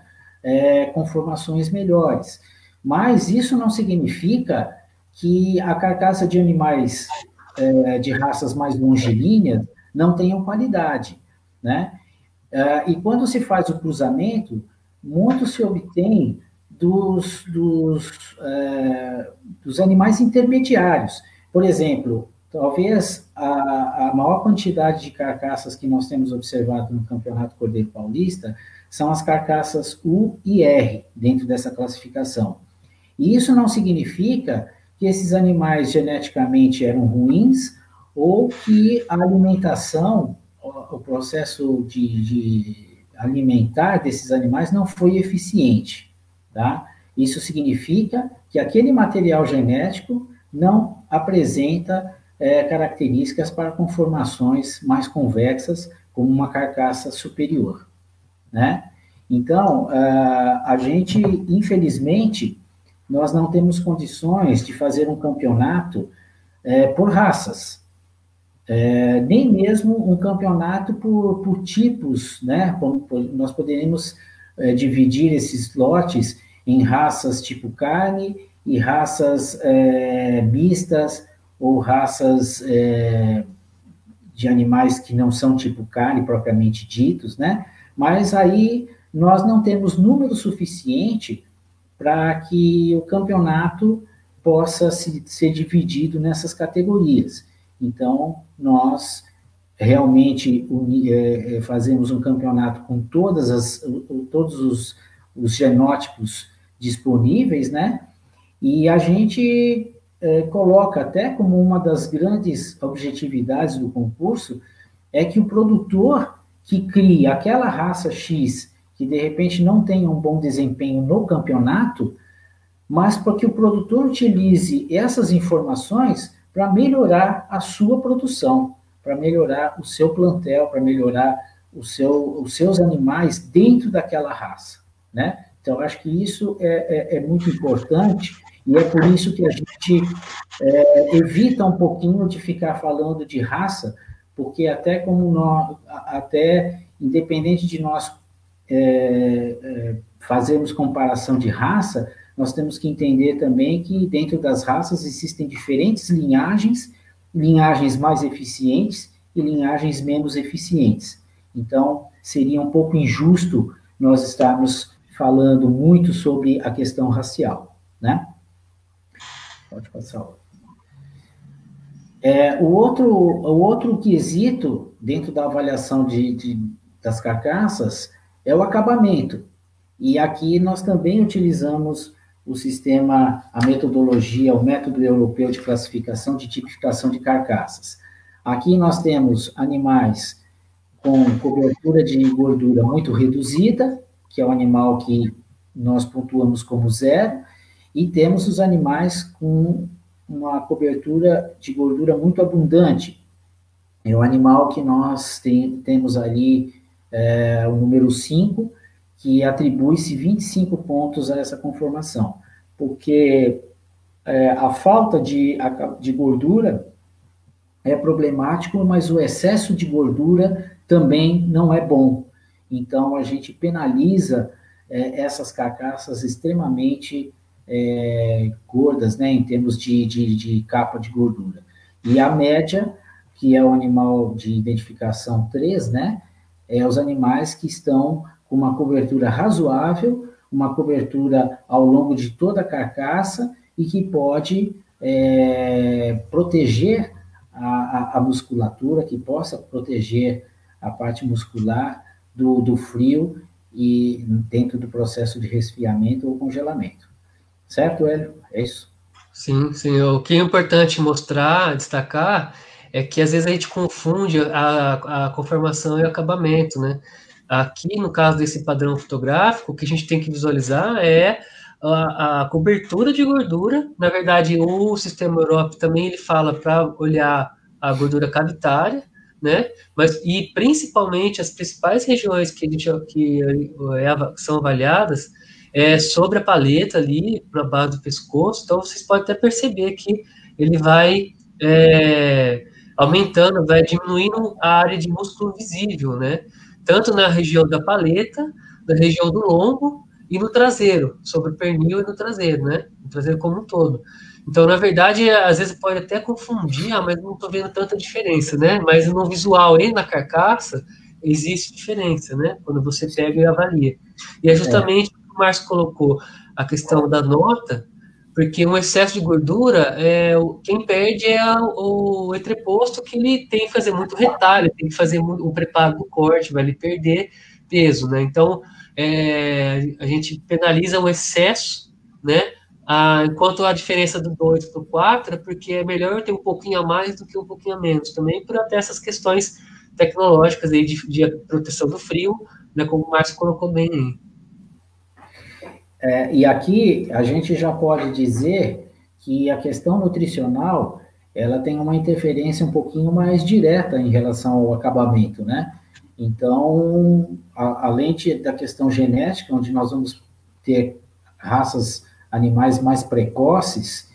conformações melhores. Mas isso não significa que a carcaça de animais de raças mais longilíneas não tenham qualidade, né? E quando se faz o cruzamento, muito se obtém dos animais intermediários. Por exemplo, Talvez a maior quantidade de carcaças que nós temos observado no Campeonato Cordeiro Paulista são as carcaças U e R, dentro dessa classificação. E isso não significa que esses animais geneticamente eram ruins ou que a alimentação, o processo de alimentar desses animais não foi eficiente, tá? Isso significa que aquele material genético não apresenta características para conformações mais convexas, como uma carcaça superior, né? Então, a gente, infelizmente, nós não temos condições de fazer um campeonato por raças, nem mesmo um campeonato por tipos, né? Nós poderíamos dividir esses lotes em raças tipo carne e raças mistas ou raças de animais que não são tipo carne propriamente ditos, né? Mas aí nós não temos número suficiente para que o campeonato possa ser dividido nessas categorias. Então, nós realmente fazemos um campeonato com todos os genótipos disponíveis, né? E a gente coloca até como uma das grandes objetividades do concurso é que o produtor que cria aquela raça X que de repente não tenha um bom desempenho no campeonato, mas para que o produtor utilize essas informações para melhorar a sua produção, para melhorar o seu plantel, para melhorar os seus animais dentro daquela raça, né? Então, acho que isso é muito importante e é por isso que a gente evita um pouquinho de ficar falando de raça, porque até independente de nós fazermos comparação de raça, nós temos que entender também que dentro das raças existem diferentes linhagens mais eficientes e linhagens menos eficientes. Então, seria um pouco injusto nós estarmos falando muito sobre a questão racial, né? Pode passar. O outro quesito dentro da avaliação das carcaças é o acabamento. E aqui nós também utilizamos o metodologia, o método europeu de classificação de tipificação de carcaças. Aqui nós temos animais com cobertura de gordura muito reduzida, que é o animal que nós pontuamos como 0, e temos os animais com uma cobertura de gordura muito abundante. É o animal que nós temos ali, o número 5, que atribui-se 25 pontos a essa conformação, porque a falta de gordura é problemático, mas o excesso de gordura também não é bom. Então, a gente penaliza essas carcaças extremamente gordas, né, em termos de capa de gordura. E a média, que é o animal de identificação 3, né, os animais que estão com uma cobertura razoável, uma cobertura ao longo de toda a carcaça e que pode proteger a musculatura, que possa proteger a parte muscular do frio e dentro do processo de resfriamento ou congelamento. Certo, Hélio? É isso? Sim, sim. O que é importante mostrar, destacar, é que às vezes a gente confunde a conformação e o acabamento, né? Aqui, no caso desse padrão fotográfico, o que a gente tem que visualizar é a cobertura de gordura. Na verdade, o sistema Europe também ele fala para olhar a gordura cavitária, né? E principalmente as principais regiões que são avaliadas sobre a paleta ali, para a base do pescoço. Então, vocês podem até perceber que ele vai aumentando, vai diminuindo a área de músculo visível, né? Tanto na região da paleta, na região do lombo e no traseiro, sobre o pernil e no traseiro, né? No traseiro como um todo. Então, na verdade, às vezes pode até confundir, mas não estou vendo tanta diferença, né? Mas no visual e na carcaça existe diferença, né? Quando você pega e avalia. E é justamente o que o Márcio colocou, a questão da nota, porque um excesso de gordura, quem perde é o entreposto, que ele tem que fazer muito retalho, tem que fazer o preparo do corte, vai lhe perder peso, né? Então, a gente penaliza o excesso, né? Enquanto a diferença do 2 para o 4 é porque é melhor ter um pouquinho a mais do que um pouquinho a menos, também por até essas questões tecnológicas aí de proteção do frio, né? Como o Márcio colocou bem aí. E aqui a gente já pode dizer que a questão nutricional, ela tem uma interferência um pouquinho mais direta em relação ao acabamento, né? Então, além da questão genética, onde nós vamos ter raças animais mais precoces,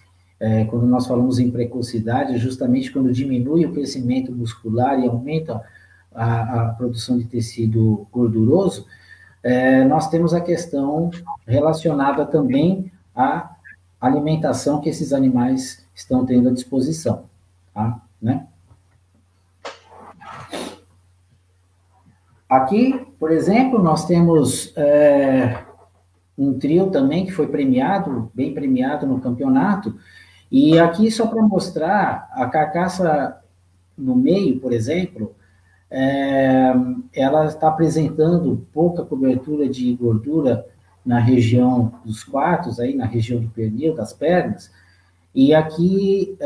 quando nós falamos em precocidade, é justamente quando diminui o crescimento muscular e aumenta a produção de tecido gorduroso, nós temos a questão relacionada também à alimentação que esses animais estão tendo à disposição, tá? Né? Aqui, por exemplo, nós temos um trio também que foi premiado, bem premiado no campeonato, e aqui só para mostrar a carcaça no meio, por exemplo, ela está apresentando pouca cobertura de gordura na região dos quartos, aí na região do pernil, das pernas, e aqui,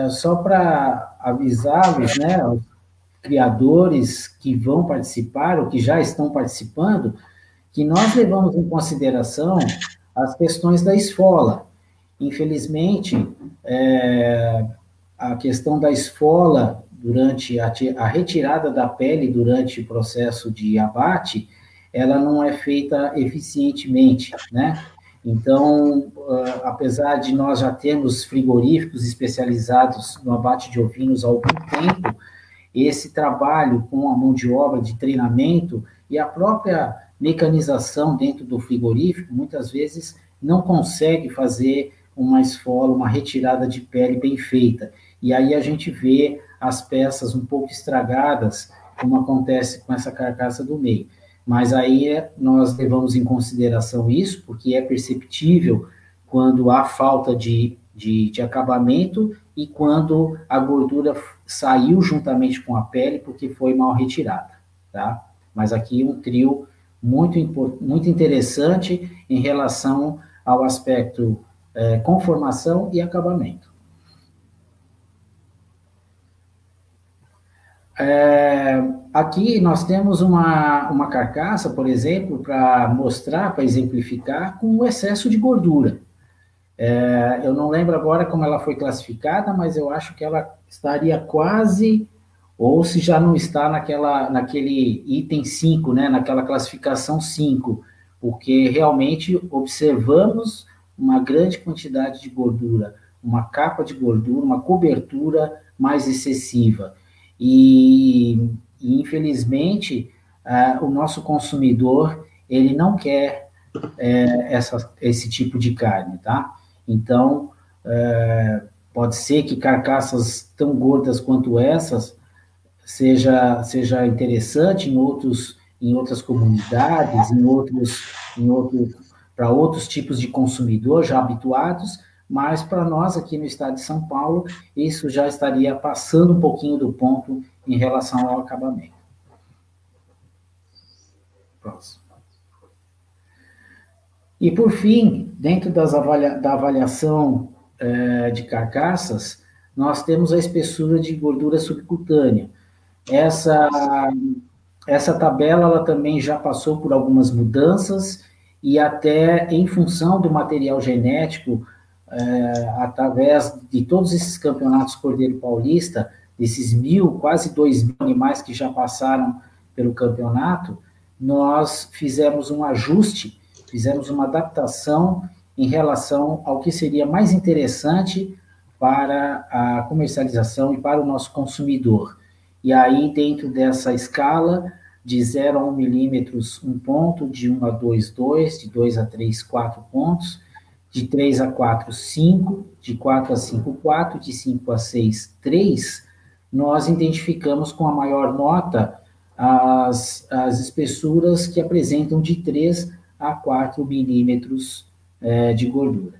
só para avisá-los, né, os criadores que vão participar, ou que já estão participando, que nós levamos em consideração as questões da esfola. Infelizmente, a questão da esfola durante a retirada da pele durante o processo de abate, ela não é feita eficientemente, né? Então, apesar de nós já termos frigoríficos especializados no abate de ovinos há algum tempo, esse trabalho com a mão de obra de treinamento e a própria mecanização dentro do frigorífico, muitas vezes não consegue fazer uma esfola, uma retirada de pele bem feita. E aí a gente vê as peças um pouco estragadas, como acontece com essa carcaça do meio. Mas aí nós levamos em consideração isso, porque é perceptível quando há falta de acabamento e quando a gordura saiu juntamente com a pele, porque foi mal retirada, tá? Mas aqui um trio muito interessante em relação ao aspecto conformação e acabamento. Aqui nós temos uma carcaça, por exemplo, para mostrar, para exemplificar, com o excesso de gordura. Eu não lembro agora como ela foi classificada, mas eu acho que ela estaria quase, ou se já não está naquele item 5, né, naquela classificação 5, porque realmente observamos uma grande quantidade de gordura, uma capa de gordura, uma cobertura mais excessiva. E infelizmente, o nosso consumidor, ele não quer esse tipo de carne, tá? Então, pode ser que carcaças tão gordas quanto essas seja interessante em outras comunidades, para outros tipos de consumidor já habituados, mas para nós aqui no estado de São Paulo, isso já estaria passando um pouquinho do ponto em relação ao acabamento. Próximo. E, por fim, dentro da avaliação de carcaças, nós temos a espessura de gordura subcutânea. Essa tabela ela também já passou por algumas mudanças e até em função do material genético, através de todos esses campeonatos Cordeiro Paulista, desses quase 2.000 animais que já passaram pelo campeonato, nós fizemos um ajuste, fizemos uma adaptação em relação ao que seria mais interessante para a comercialização e para o nosso consumidor. E aí, dentro dessa escala, de 0 a 1 milímetros, 1 ponto, de 1 a 2, 2, de 2 a 3, 4 pontos, de 3 a 4, 5, de 4 a 5, 4, de 5 a 6, 3, nós identificamos com a maior nota as espessuras que apresentam de 3 a 4 milímetros de gordura.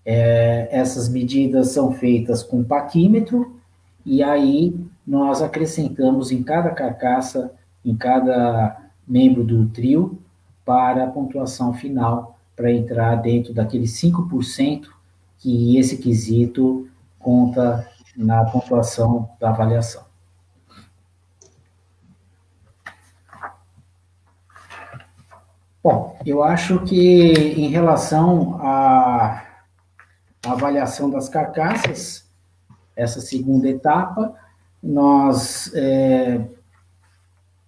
Essas medidas são feitas com paquímetro, e aí nós acrescentamos em cada carcaça, em cada membro do trio, para a pontuação final, para entrar dentro daqueles 5% que esse quesito conta na pontuação da avaliação. Bom, eu acho que em relação à avaliação das carcaças, essa segunda etapa, nós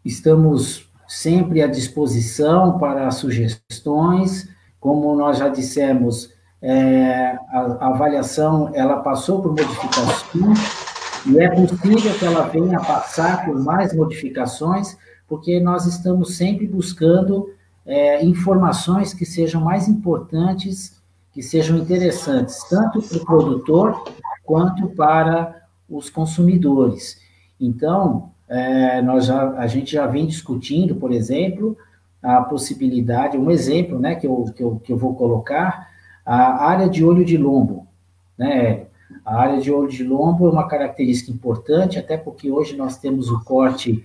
estamos sempre à disposição para sugestões. Como nós já dissemos, a avaliação ela passou por modificações, e é possível que ela venha a passar por mais modificações, porque nós estamos sempre buscando informações que sejam mais importantes, que sejam interessantes, tanto para o produtor quanto para os consumidores. Então, a gente já vem discutindo, por exemplo, a possibilidade, um exemplo, né, que eu vou colocar, a área de olho de lombo, né? A área de olho de lombo é uma característica importante, até porque hoje nós temos o corte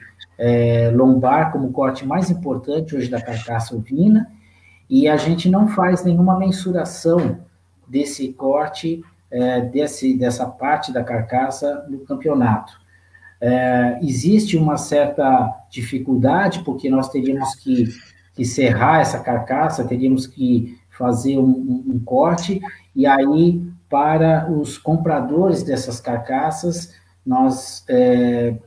lombar como o corte mais importante hoje da carcaça ovina, e a gente não faz nenhuma mensuração desse corte, dessa parte da carcaça no campeonato. Existe uma certa dificuldade, porque nós teríamos que serrar essa carcaça, teríamos que fazer um corte, e aí, para os compradores dessas carcaças, nós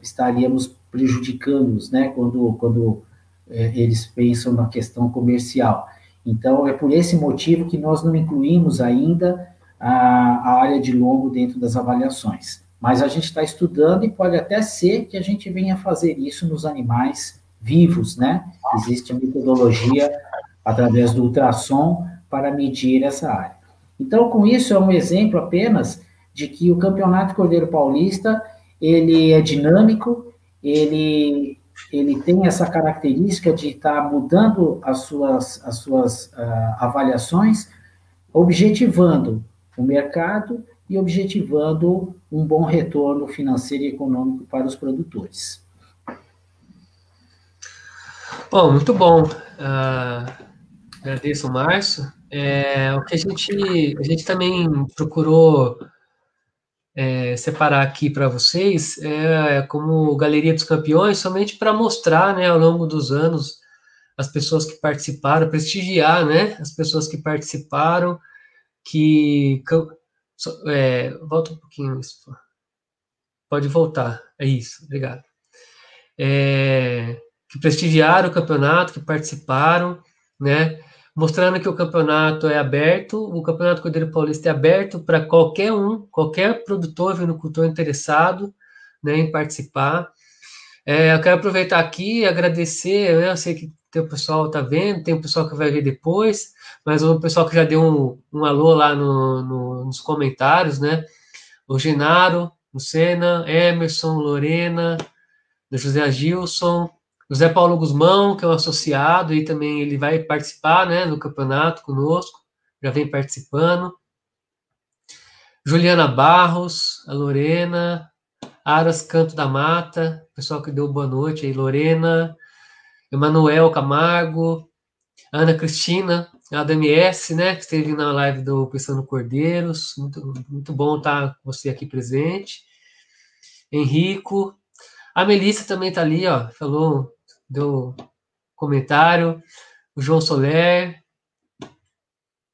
estaríamos prejudicando-os, né, quando eles pensam na questão comercial. Então, é por esse motivo que nós não incluímos ainda a área de lombo dentro das avaliações. Mas a gente está estudando e pode até ser que a gente venha fazer isso nos animais vivos, né? Existe a metodologia através do ultrassom para medir essa área. Então, com isso, é um exemplo apenas de que o Campeonato Cordeiro Paulista, ele é dinâmico, ele tem essa característica de estar mudando as suas avaliações, objetivando o mercado e objetivando um bom retorno financeiro e econômico para os produtores. Bom, muito bom. Agradeço, Márcio. O que a gente também procurou separar aqui para vocês como Galeria dos Campeões, somente para mostrar, né, ao longo dos anos, as pessoas que participaram, prestigiar, né, as pessoas que participaram, volta um pouquinho, pode voltar, é isso, obrigado. Que prestigiaram o campeonato, que participaram, né, mostrando que o campeonato é aberto, o Campeonato Cordeiro Paulista é aberto para qualquer produtor, vinicultor interessado, né, em participar. Eu quero aproveitar aqui e agradecer, né, eu sei que tem o pessoal que está vendo, tem o pessoal que vai ver depois, mas o pessoal que já deu um alô lá nos comentários, né, o Genaro, Lucena, Emerson, Lorena, do José Agilson, José Paulo Guzmão, que é um associado, e também ele vai participar, né, do campeonato conosco, já vem participando. Juliana Barros, a Lorena, Aras Canto da Mata, pessoal que deu boa noite aí, Lorena, Emanuel Camargo, Ana Cristina, a da MS, né, que esteve na live do Pensando Cordeiros, muito bom estar com você aqui presente. Henrico, a Melissa também está ali, ó, deu comentário, o João Soler,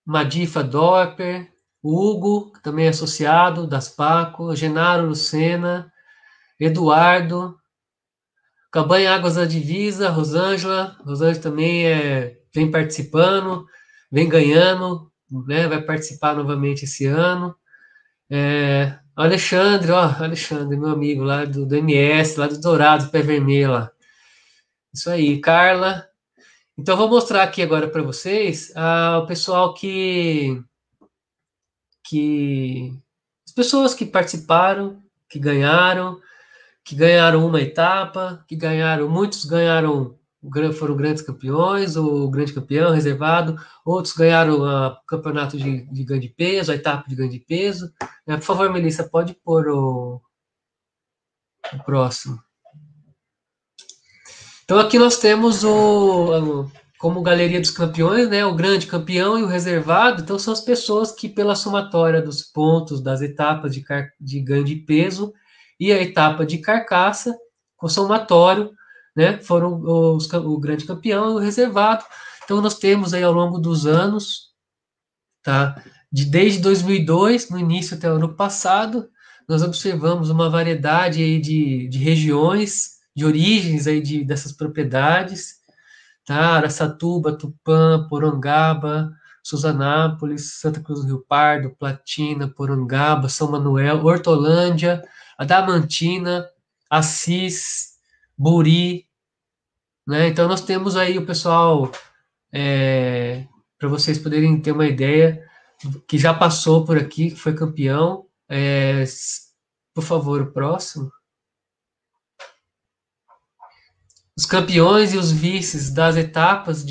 Madifa Dorper, o Hugo, que também é associado, das Paco, Genaro Lucena, Eduardo, Cabanha Águas da Divisa, Rosângela também vem participando, vem ganhando, né, vai participar novamente esse ano. Alexandre, meu amigo lá do MS, lá do Dourado, Pé Vermelho lá. Isso aí, Carla. Então, eu vou mostrar aqui agora para vocês o pessoal as pessoas que participaram, que ganharam uma etapa, muitos ganharam foram grandes campeões, o grande campeão, reservado, outros ganharam o campeonato de ganho de peso, a etapa de ganho de peso. Por favor, Melissa, pode pôr o próximo. Então, aqui nós temos como galeria dos campeões, né, o grande campeão e o reservado. Então, são as pessoas que, pela somatória dos pontos das etapas de ganho de peso e a etapa de carcaça, com somatório, né, foram o grande campeão e o reservado. Então, nós temos aí ao longo dos anos, tá, desde 2002, no início até o ano passado, nós observamos uma variedade aí de regiões, de origens aí dessas propriedades, tá? Araçatuba, Tupã, Porangaba, Suzanápolis, Santa Cruz do Rio Pardo, Platina, Porangaba, São Manuel, Hortolândia, Adamantina, Assis, Buri, né? Então nós temos aí o pessoal, para vocês poderem ter uma ideia, que já passou por aqui, que foi campeão. Por favor, o próximo. Os campeões e os vices das etapas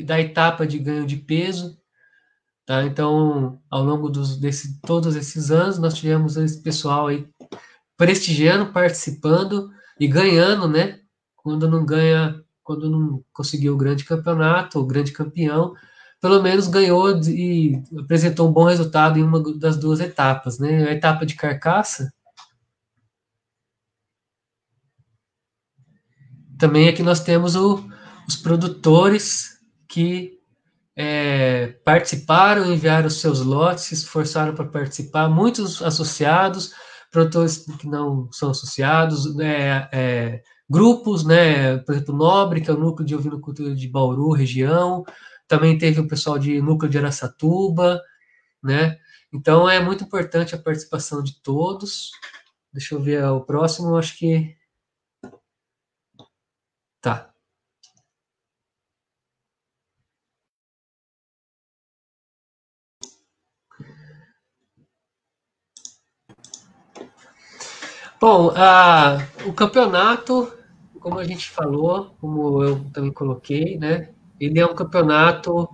da etapa de ganho de peso, tá? Então, ao longo todos esses anos, nós tivemos esse pessoal aí prestigiando, participando e ganhando, né? Quando não conseguiu o grande campeonato, o grande campeão, pelo menos ganhou e apresentou um bom resultado em uma das duas etapas, né? A etapa de carcaça. Também aqui nós temos os produtores que participaram, enviaram os seus lotes, se esforçaram para participar, muitos associados, produtores que não são associados, grupos, né, por exemplo, Nobre, que é o núcleo de ovinocultura de Bauru, região, também teve o pessoal de núcleo de Araçatuba, né, então é muito importante a participação de todos. Deixa eu ver o próximo, acho que tá. Bom, o campeonato, como a gente falou, como eu também coloquei, né? Ele é um campeonato,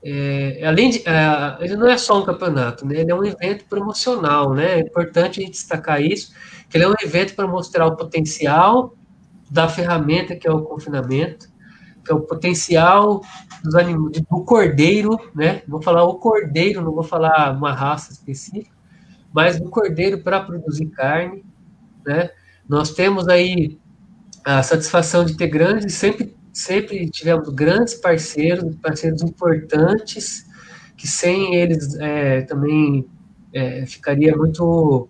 ele não é só um campeonato, né? Ele é um evento promocional, né? É importante a gente destacar isso, que ele é um evento para mostrar o potencial da ferramenta que é o confinamento, que é o potencial dos animais, do cordeiro, né? Vou falar o cordeiro, não vou falar uma raça específica, mas do cordeiro para produzir carne, né? Nós temos aí a satisfação de ter sempre tivemos grandes parceiros importantes, que sem eles também ficaria muito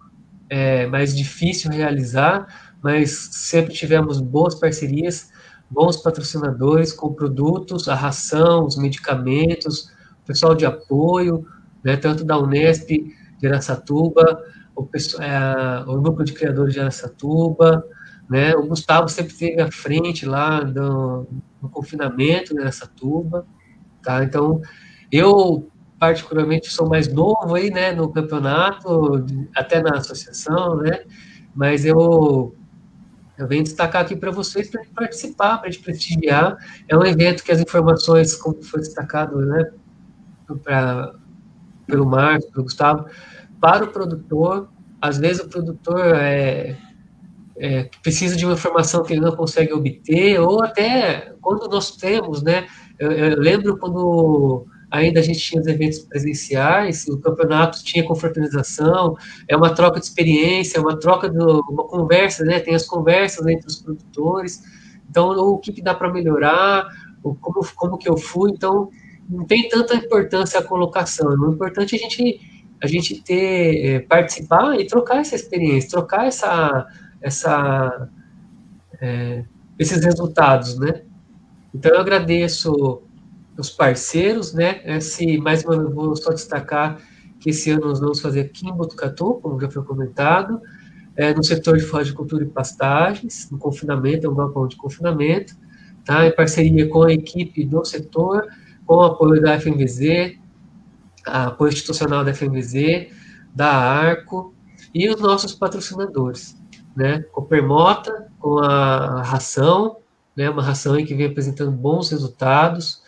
mais difícil realizar, mas sempre tivemos boas parcerias, bons patrocinadores com produtos, a ração, os medicamentos, o pessoal de apoio, né, tanto da Unesp de Araçatuba, o núcleo de criadores de Araçatuba, né? O Gustavo sempre esteve à frente lá no confinamento de Araçatuba, tá? Então, eu particularmente sou mais novo aí, né, no campeonato, até na associação, né? Mas eu venho destacar aqui para vocês para participar, para a gente prestigiar. É um evento que as informações, como foi destacado, né, pelo Marcos, pelo Gustavo, para o produtor, às vezes o produtor precisa de uma informação que ele não consegue obter, ou até quando nós temos, né? Eu lembro quando ainda a gente tinha os eventos presenciais, o campeonato tinha confraternização, é uma troca de experiência, uma conversa, né? Tem as conversas entre os produtores, então o que dá para melhorar, como que eu fui, então não tem tanta importância a colocação, o importante é a gente participar e trocar essa experiência, trocar esses resultados, né? Então, eu agradeço os parceiros, né? Mais uma vez, vou só destacar que esse ano nós vamos fazer aqui em Botucatu, como já foi comentado, no setor de floricultura e pastagens, no confinamento, é um galpão de confinamento, tá? Em parceria com a equipe do setor, com o apoio da FMVZ, apoio institucional da FMVZ, da Arco e os nossos patrocinadores, né? Com Permota, com a ração, né? Uma ração aí que vem apresentando bons resultados,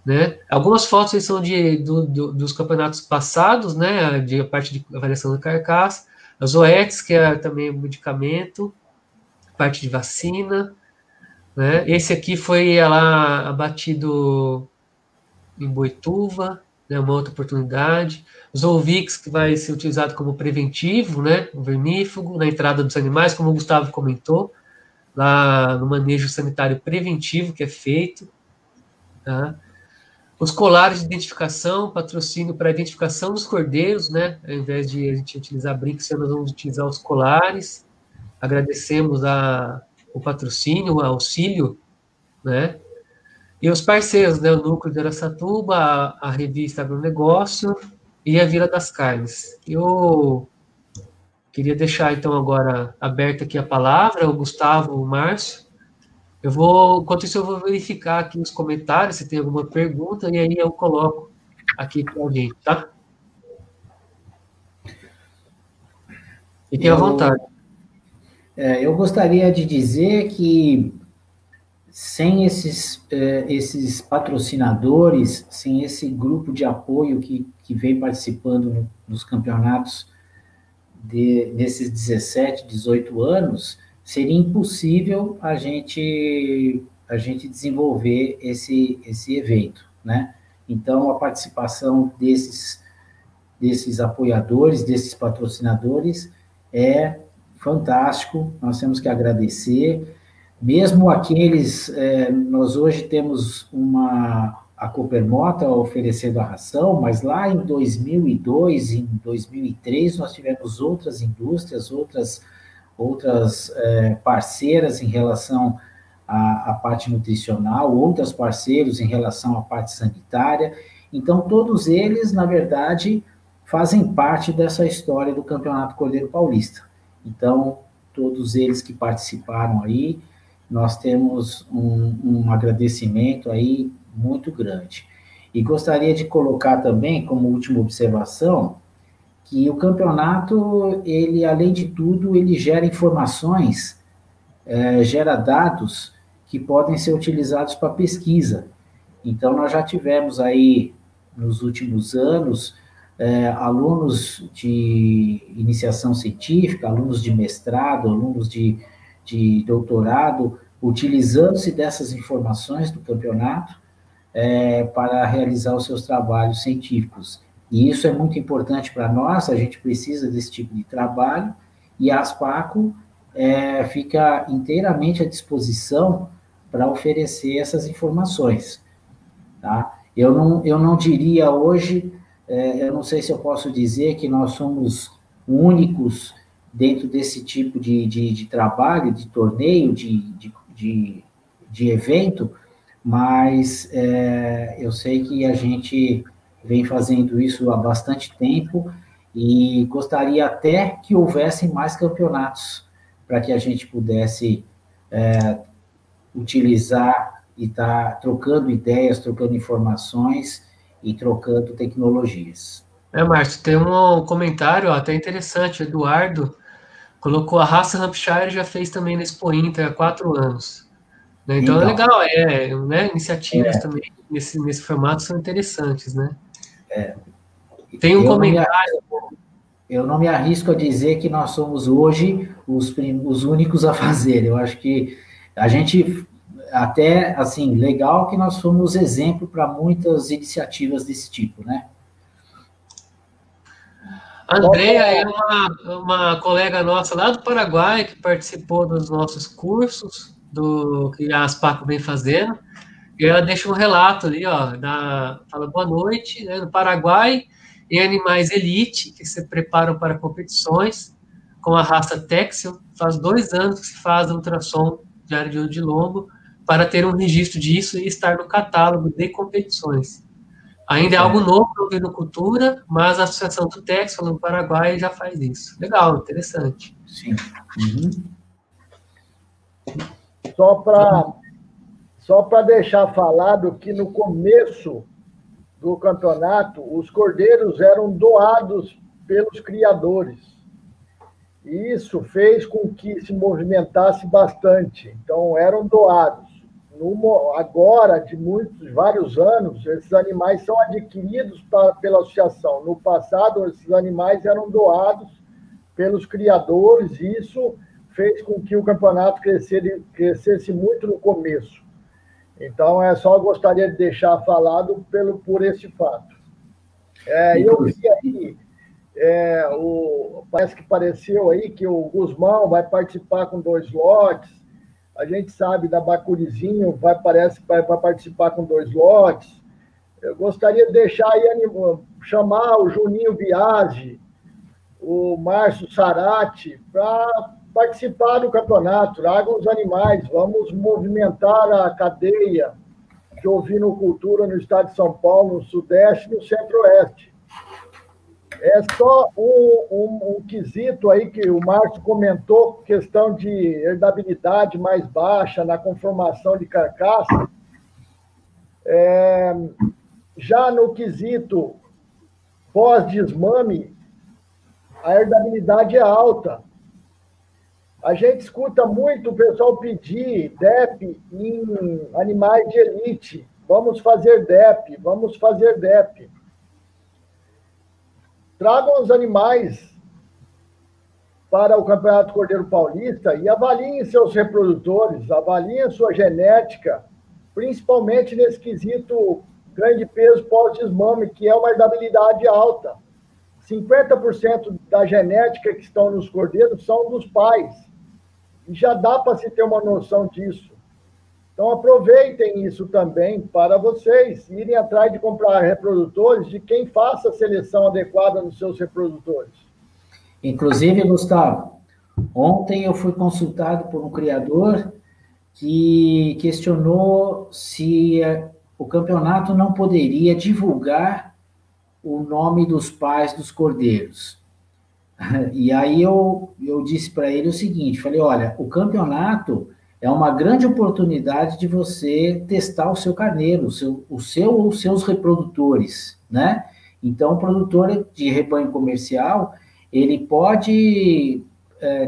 né? Algumas fotos aí são dos campeonatos passados, né? De a parte de avaliação da carcaça, as OETs, que é também um medicamento, parte de vacina, né? Esse aqui foi lá abatido em Boituva, né? Uma outra oportunidade. Os Zolvix, que vai ser utilizado como preventivo, né? O vermífugo, na entrada dos animais, como o Gustavo comentou, lá no manejo sanitário preventivo que é feito, tá? Os colares de identificação, patrocínio para identificação dos cordeiros, né? Ao invés de a gente utilizar brincos, nós vamos utilizar os colares. Agradecemos o patrocínio, o auxílio, né? E os parceiros, né? O Núcleo de Araçatuba, a revista Agronegócio e a Vila das Carnes. Eu queria deixar, então, agora aberta aqui a palavra, o Gustavo, o Márcio. Enquanto isso, eu vou verificar aqui nos comentários se tem alguma pergunta, e aí eu coloco aqui para alguém, tá? Fiquem à vontade. Eu gostaria de dizer que sem esses patrocinadores, sem esse grupo de apoio que vem participando nos campeonatos desses 17, 18 anos, seria impossível a gente desenvolver esse evento, né? Então, a participação desses apoiadores, desses patrocinadores, é fantástico, nós temos que agradecer. Mesmo aqueles, nós hoje temos a Coopermota oferecendo a ração, mas lá em 2002, em 2003, nós tivemos outras indústrias, outras parceiras em relação à parte nutricional, outros parceiros em relação à parte sanitária. Então, todos eles, na verdade, fazem parte dessa história do Campeonato Cordeiro Paulista. Então, todos eles que participaram aí, nós temos um agradecimento aí muito grande. E gostaria de colocar também, como última observação, que o campeonato, ele, além de tudo, ele gera informações, gera dados que podem ser utilizados para pesquisa. Então, nós já tivemos aí, nos últimos anos, alunos de iniciação científica, alunos de mestrado, alunos de doutorado, utilizando-se dessas informações do campeonato para realizar os seus trabalhos científicos. E isso é muito importante para nós, a gente precisa desse tipo de trabalho, e a Aspaco fica inteiramente à disposição para oferecer essas informações. Tá? Eu não diria hoje, eu não sei se eu posso dizer que nós somos únicos dentro desse tipo de trabalho, de torneio, de evento, mas eu sei que a gente vem fazendo isso há bastante tempo e gostaria até que houvessem mais campeonatos para que a gente pudesse utilizar e estar trocando ideias, trocando informações e trocando tecnologias. Márcio, tem um comentário até interessante, o Eduardo colocou a raça Hampshire, já fez também na Expo Inter há 4 anos. Né? Então é legal, né? Iniciativas também nesse formato são interessantes, né? Tem um comentário. Eu não me arrisco a dizer que nós somos hoje os únicos a fazer. Eu acho que a gente, até, assim, legal que nós somos exemplo para muitas iniciativas desse tipo, né? A Andrea é uma colega nossa lá do Paraguai, que participou dos nossos cursos, que a Aspaco vem fazendo, e ela deixa um relato ali, ó, fala boa noite, né, no Paraguai, em animais elite, que se preparam para competições, com a raça Texel, faz 2 anos que se faz ultrassom diário de olho de lombo, para ter um registro disso e estar no catálogo de competições. Ainda é algo novo na ovinocultura, mas a Associação do Texel no Paraguai já faz isso. Legal, interessante. Sim. Uhum. Só para deixar falado que no começo do campeonato, os cordeiros eram doados pelos criadores. E isso fez com que se movimentasse bastante. Então, eram doados. agora, de vários anos, esses animais são adquiridos pela associação. No passado, esses animais eram doados pelos criadores, e isso fez com que o campeonato crescesse muito no começo. Então, só gostaria de deixar falado por esse fato. Eu vi aí, parece que pareceu aí que o Gusmão vai participar com 2 lotes, a gente sabe da Bacurizinho, parece que vai participar com 2 lotes. Eu gostaria de deixar aí, chamar o Juninho Biagi, o Márcio Sarati, para participar do campeonato. Tragam os animais, vamos movimentar a cadeia de ovinocultura no estado de São Paulo, no Sudeste e no Centro-Oeste. É só um quesito aí que o Márcio comentou, questão de herdabilidade mais baixa na conformação de carcaça. Já no quesito pós-desmame, a herdabilidade é alta. A gente escuta muito o pessoal pedir DEP em animais de elite. Vamos fazer DEP, vamos fazer DEP. Tragam os animais para o Campeonato Cordeiro Paulista e avaliem seus reprodutores, avaliem sua genética, principalmente nesse quesito grande peso pós-desmame, que é uma herdabilidade alta. 50% da genética que estão nos cordeiros são dos pais. E já dá para se ter uma noção disso. Então, aproveitem isso também para vocês irem atrás de comprar reprodutores de quem faça a seleção adequada nos seus reprodutores. Inclusive, Gustavo, ontem eu fui consultado por um criador que questionou se o campeonato não poderia divulgar o nome dos pais dos cordeiros. E aí eu disse para ele o seguinte, falei, olha, o campeonato é uma grande oportunidade de você testar o seu carneiro, o seu ou os seus reprodutores, né? Então, o produtor de rebanho comercial, ele pode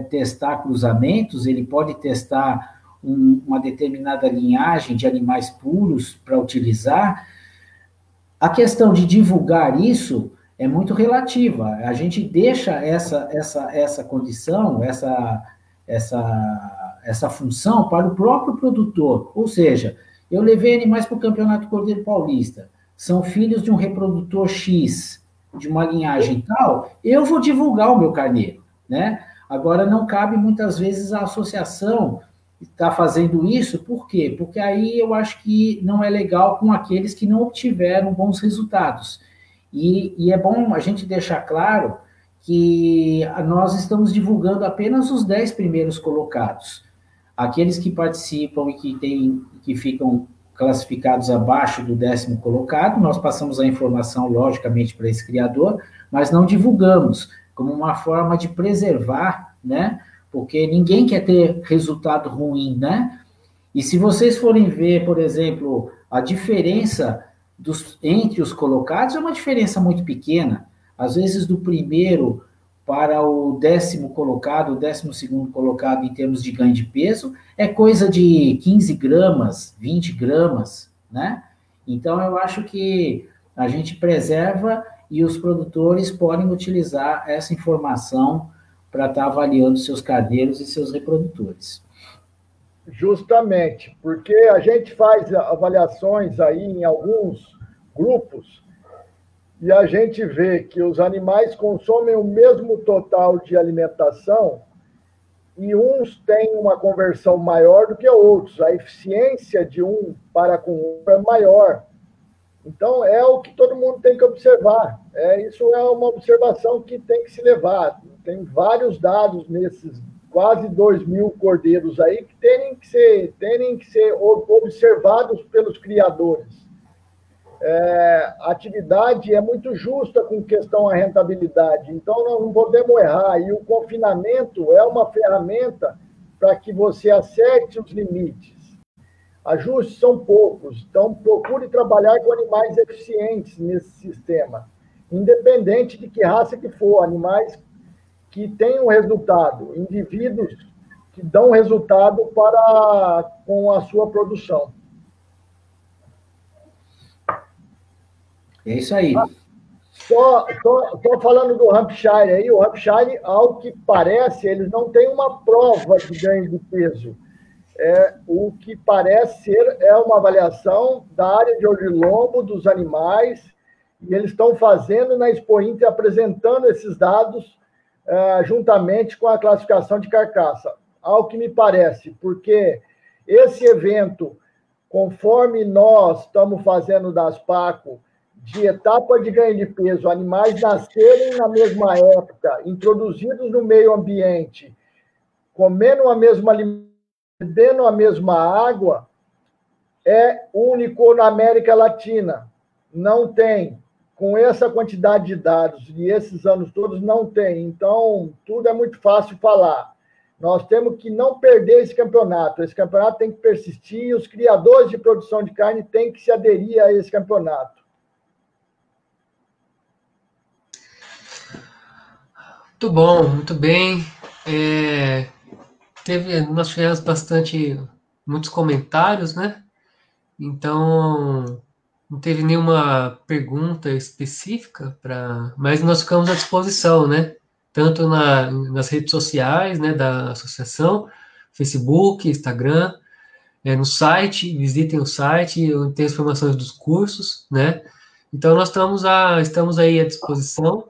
testar cruzamentos, ele pode testar uma determinada linhagem de animais puros para utilizar. A questão de divulgar isso é muito relativa. A gente deixa essa condição, essa função para o próprio produtor. Ou seja, eu levei animais para o Campeonato Cordeiro Paulista, são filhos de um reprodutor X, de uma linhagem tal, eu vou divulgar o meu carneiro, né? Agora, não cabe muitas vezes a associação estar fazendo isso, por quê? Porque aí eu acho que não é legal com aqueles que não obtiveram bons resultados. E é bom a gente deixar claro que nós estamos divulgando apenas os 10 primeiros colocados. Aqueles que participam e que ficam classificados abaixo do 10º colocado, nós passamos a informação, logicamente, para esse criador, mas não divulgamos, como uma forma de preservar, né? Porque ninguém quer ter resultado ruim, né? E se vocês forem ver, por exemplo, a diferença entre os colocados, é uma diferença muito pequena. Às vezes, do primeiro para o 10º colocado, o 12º colocado em termos de ganho de peso, é coisa de 15 gramas, 20 gramas, né? Então, eu acho que a gente preserva e os produtores podem utilizar essa informação para estar avaliando seus cardeiros e seus reprodutores. Justamente, porque a gente faz avaliações aí em alguns grupos e a gente vê que os animais consomem o mesmo total de alimentação e uns têm uma conversão maior do que outros. A eficiência de um para com um é maior. Então, é o que todo mundo tem que observar. Isso é uma observação que tem que se levar. Tem vários dados nesses quase 2.000 cordeiros aí que terem que ser observados pelos criadores. A atividade é muito justa com questão à rentabilidade, então nós não podemos errar, e o confinamento é uma ferramenta para que você acerte os limites. Ajustes são poucos, então procure trabalhar com animais eficientes nesse sistema, independente de que raça que for, animais que tenham resultado, indivíduos que dão resultado com a sua produção. É isso aí. Só falando do Hampshire aí, o Hampshire, ao que parece, eles não têm uma prova de ganho de peso. O que parece ser uma avaliação da área de olho de lombo dos animais, e eles estão fazendo na Expo Inter, apresentando esses dados juntamente com a classificação de carcaça. Ao que me parece, porque esse evento, conforme nós estamos fazendo das PACO, de etapa de ganho de peso, animais nascerem na mesma época, introduzidos no meio ambiente, comendo a mesma alimentação, bebendo a mesma água, é único na América Latina. Não tem. Com essa quantidade de dados e esses anos todos, não tem. Então, tudo é muito fácil falar. Nós temos que não perder esse campeonato. Esse campeonato tem que persistir e os criadores de produção de carne têm que se aderir a esse campeonato. Muito bom, muito bem. Nós tivemos muitos comentários, né? Então, não teve nenhuma pergunta específica, mas nós ficamos à disposição, né? Tanto nas redes sociais, né, da associação, Facebook, Instagram, no site, visitem o site, tem as informações dos cursos, né? Então, nós estamos aí à disposição.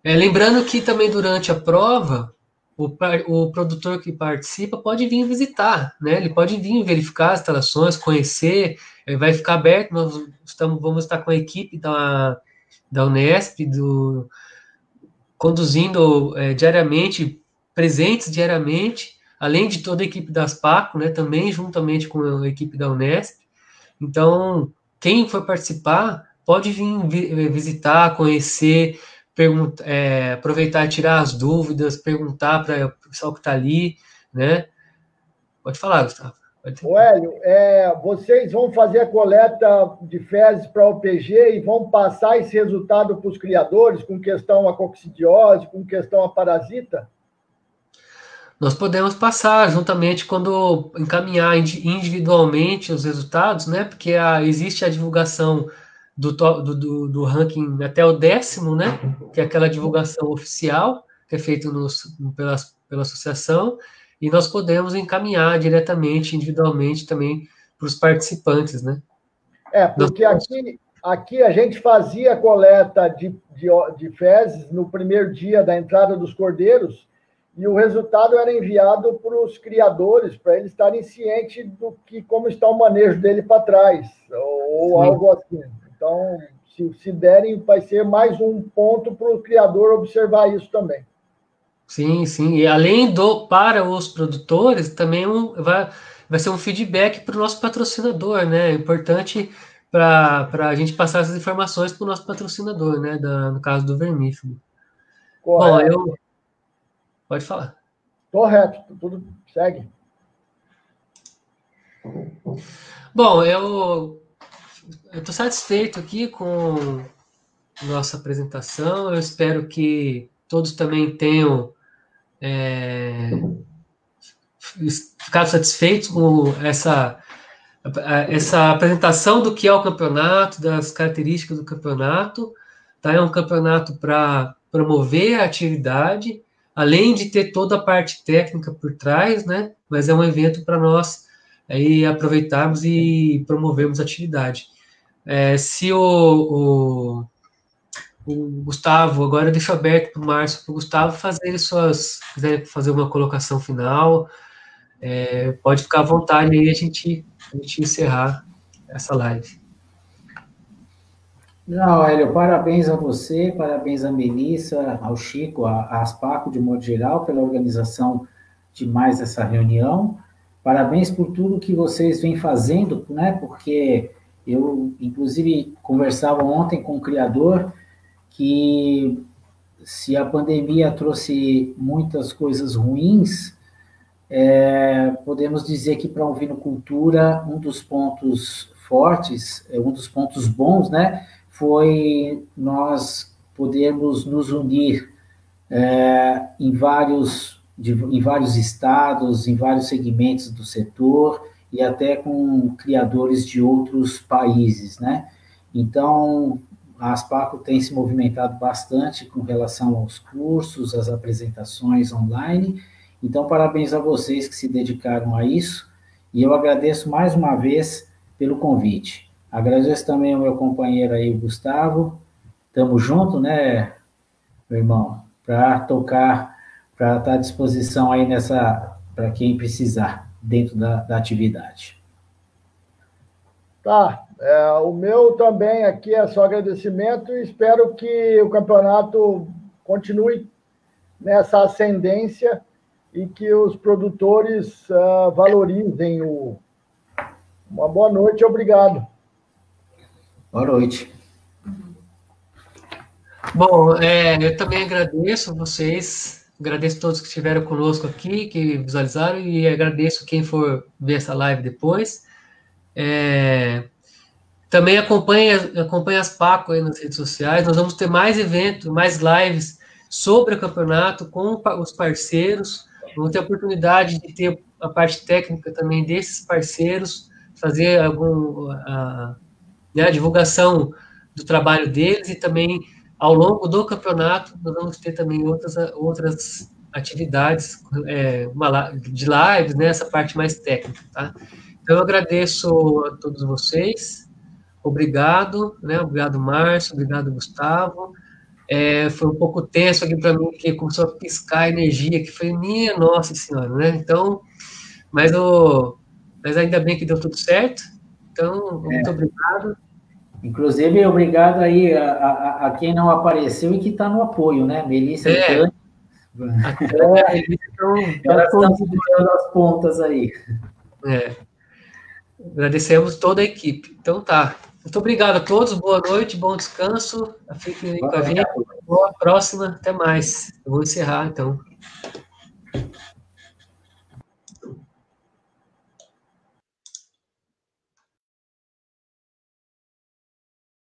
Lembrando que também durante a prova, o produtor que participa pode vir visitar, né? Ele pode vir verificar as instalações, conhecer, vai ficar aberto. Nós vamos estar com a equipe da Unesp, conduzindo diariamente, presentes diariamente, além de toda a equipe das PACO, né? Também juntamente com a equipe da Unesp. Então, quem for participar pode vir visitar, conhecer, aproveitar e tirar as dúvidas, perguntar para o pessoal que está ali, né? Pode falar, Gustavo. Hélio, vocês vão fazer a coleta de fezes para o OPG e vão passar esse resultado para os criadores com questão a coccidiose, com questão a parasita? Nós podemos passar juntamente quando encaminhar individualmente os resultados, né? Porque existe a divulgação do ranking até o 10º, né? Que é aquela divulgação oficial que é feita pela associação, e nós podemos encaminhar diretamente, individualmente também para os participantes, né? Porque aqui a gente fazia a coleta de fezes no primeiro dia da entrada dos cordeiros, e o resultado era enviado para os criadores, para eles estarem cientes como está o manejo dele para trás, ou algo assim. Então, se derem, vai ser mais um ponto para o criador observar isso também. Sim, sim. E além para os produtores, também vai ser um feedback para o nosso patrocinador, né? É importante para a gente passar essas informações para o nosso patrocinador, né? No caso do vermífugo. Correto. Bom, pode falar. Correto, tudo segue. Bom, eu estou satisfeito aqui com nossa apresentação. Eu espero que todos também tenham ficado satisfeitos com essa apresentação do que é o campeonato, das características do campeonato. Tá? É um campeonato para promover a atividade, além de ter toda a parte técnica por trás, né? Mas é um evento para nós aí aproveitarmos e promovermos a atividade. Se o Gustavo, agora eu deixo aberto para o Márcio, para o Gustavo quiser fazer uma colocação final, pode ficar à vontade aí a gente encerrar essa live. Não, Hélio, parabéns a você, parabéns a Melissa, ao Chico, a Aspaco, de modo geral, pela organização de mais essa reunião. Parabéns por tudo que vocês vêm fazendo, né? Porque eu, inclusive, conversava ontem com o criador que se a pandemia trouxe muitas coisas ruins, podemos dizer que para a ovinocultura, um dos pontos fortes, um dos pontos bons, né, foi nós podermos nos unir em vários estados, em vários segmentos do setor, e até com criadores de outros países, né? Então, a Aspaco tem se movimentado bastante com relação aos cursos, às apresentações online. Então, parabéns a vocês que se dedicaram a isso. E eu agradeço mais uma vez pelo convite. Agradeço também ao meu companheiro aí, o Gustavo. Estamos juntos, né, meu irmão? Para tocar, para estar à disposição aí para quem precisar, dentro da atividade. Tá, o meu também aqui é só agradecimento e espero que o campeonato continue nessa ascendência e que os produtores valorizem Uma boa noite e obrigado. Boa noite. Bom, eu também agradeço vocês, agradeço todos que estiveram conosco aqui, que visualizaram, e agradeço quem for ver essa live depois. Também acompanhe as Paco aí nas redes sociais, nós vamos ter mais eventos, mais lives sobre o campeonato com os parceiros, vamos ter a oportunidade de ter a parte técnica também desses parceiros, fazer a divulgação do trabalho deles e também ao longo do campeonato nós vamos ter também outras atividades de lives, né, essa parte mais técnica, tá? Então eu agradeço a todos vocês, obrigado, né, obrigado Márcio, obrigado Gustavo, foi um pouco tenso aqui para mim, porque começou a piscar a energia, que foi minha nossa senhora, né, então, mas ainda bem que deu tudo certo, então, muito obrigado. Inclusive, obrigado aí a quem não apareceu e que está no apoio, né? Melissa e Tânia. Elas estão segurando as pontas aí. Agradecemos toda a equipe. Então tá. Muito obrigado a todos, boa noite, bom descanso. Fiquem aí com a gente. Boa próxima, até mais. Eu vou encerrar, então.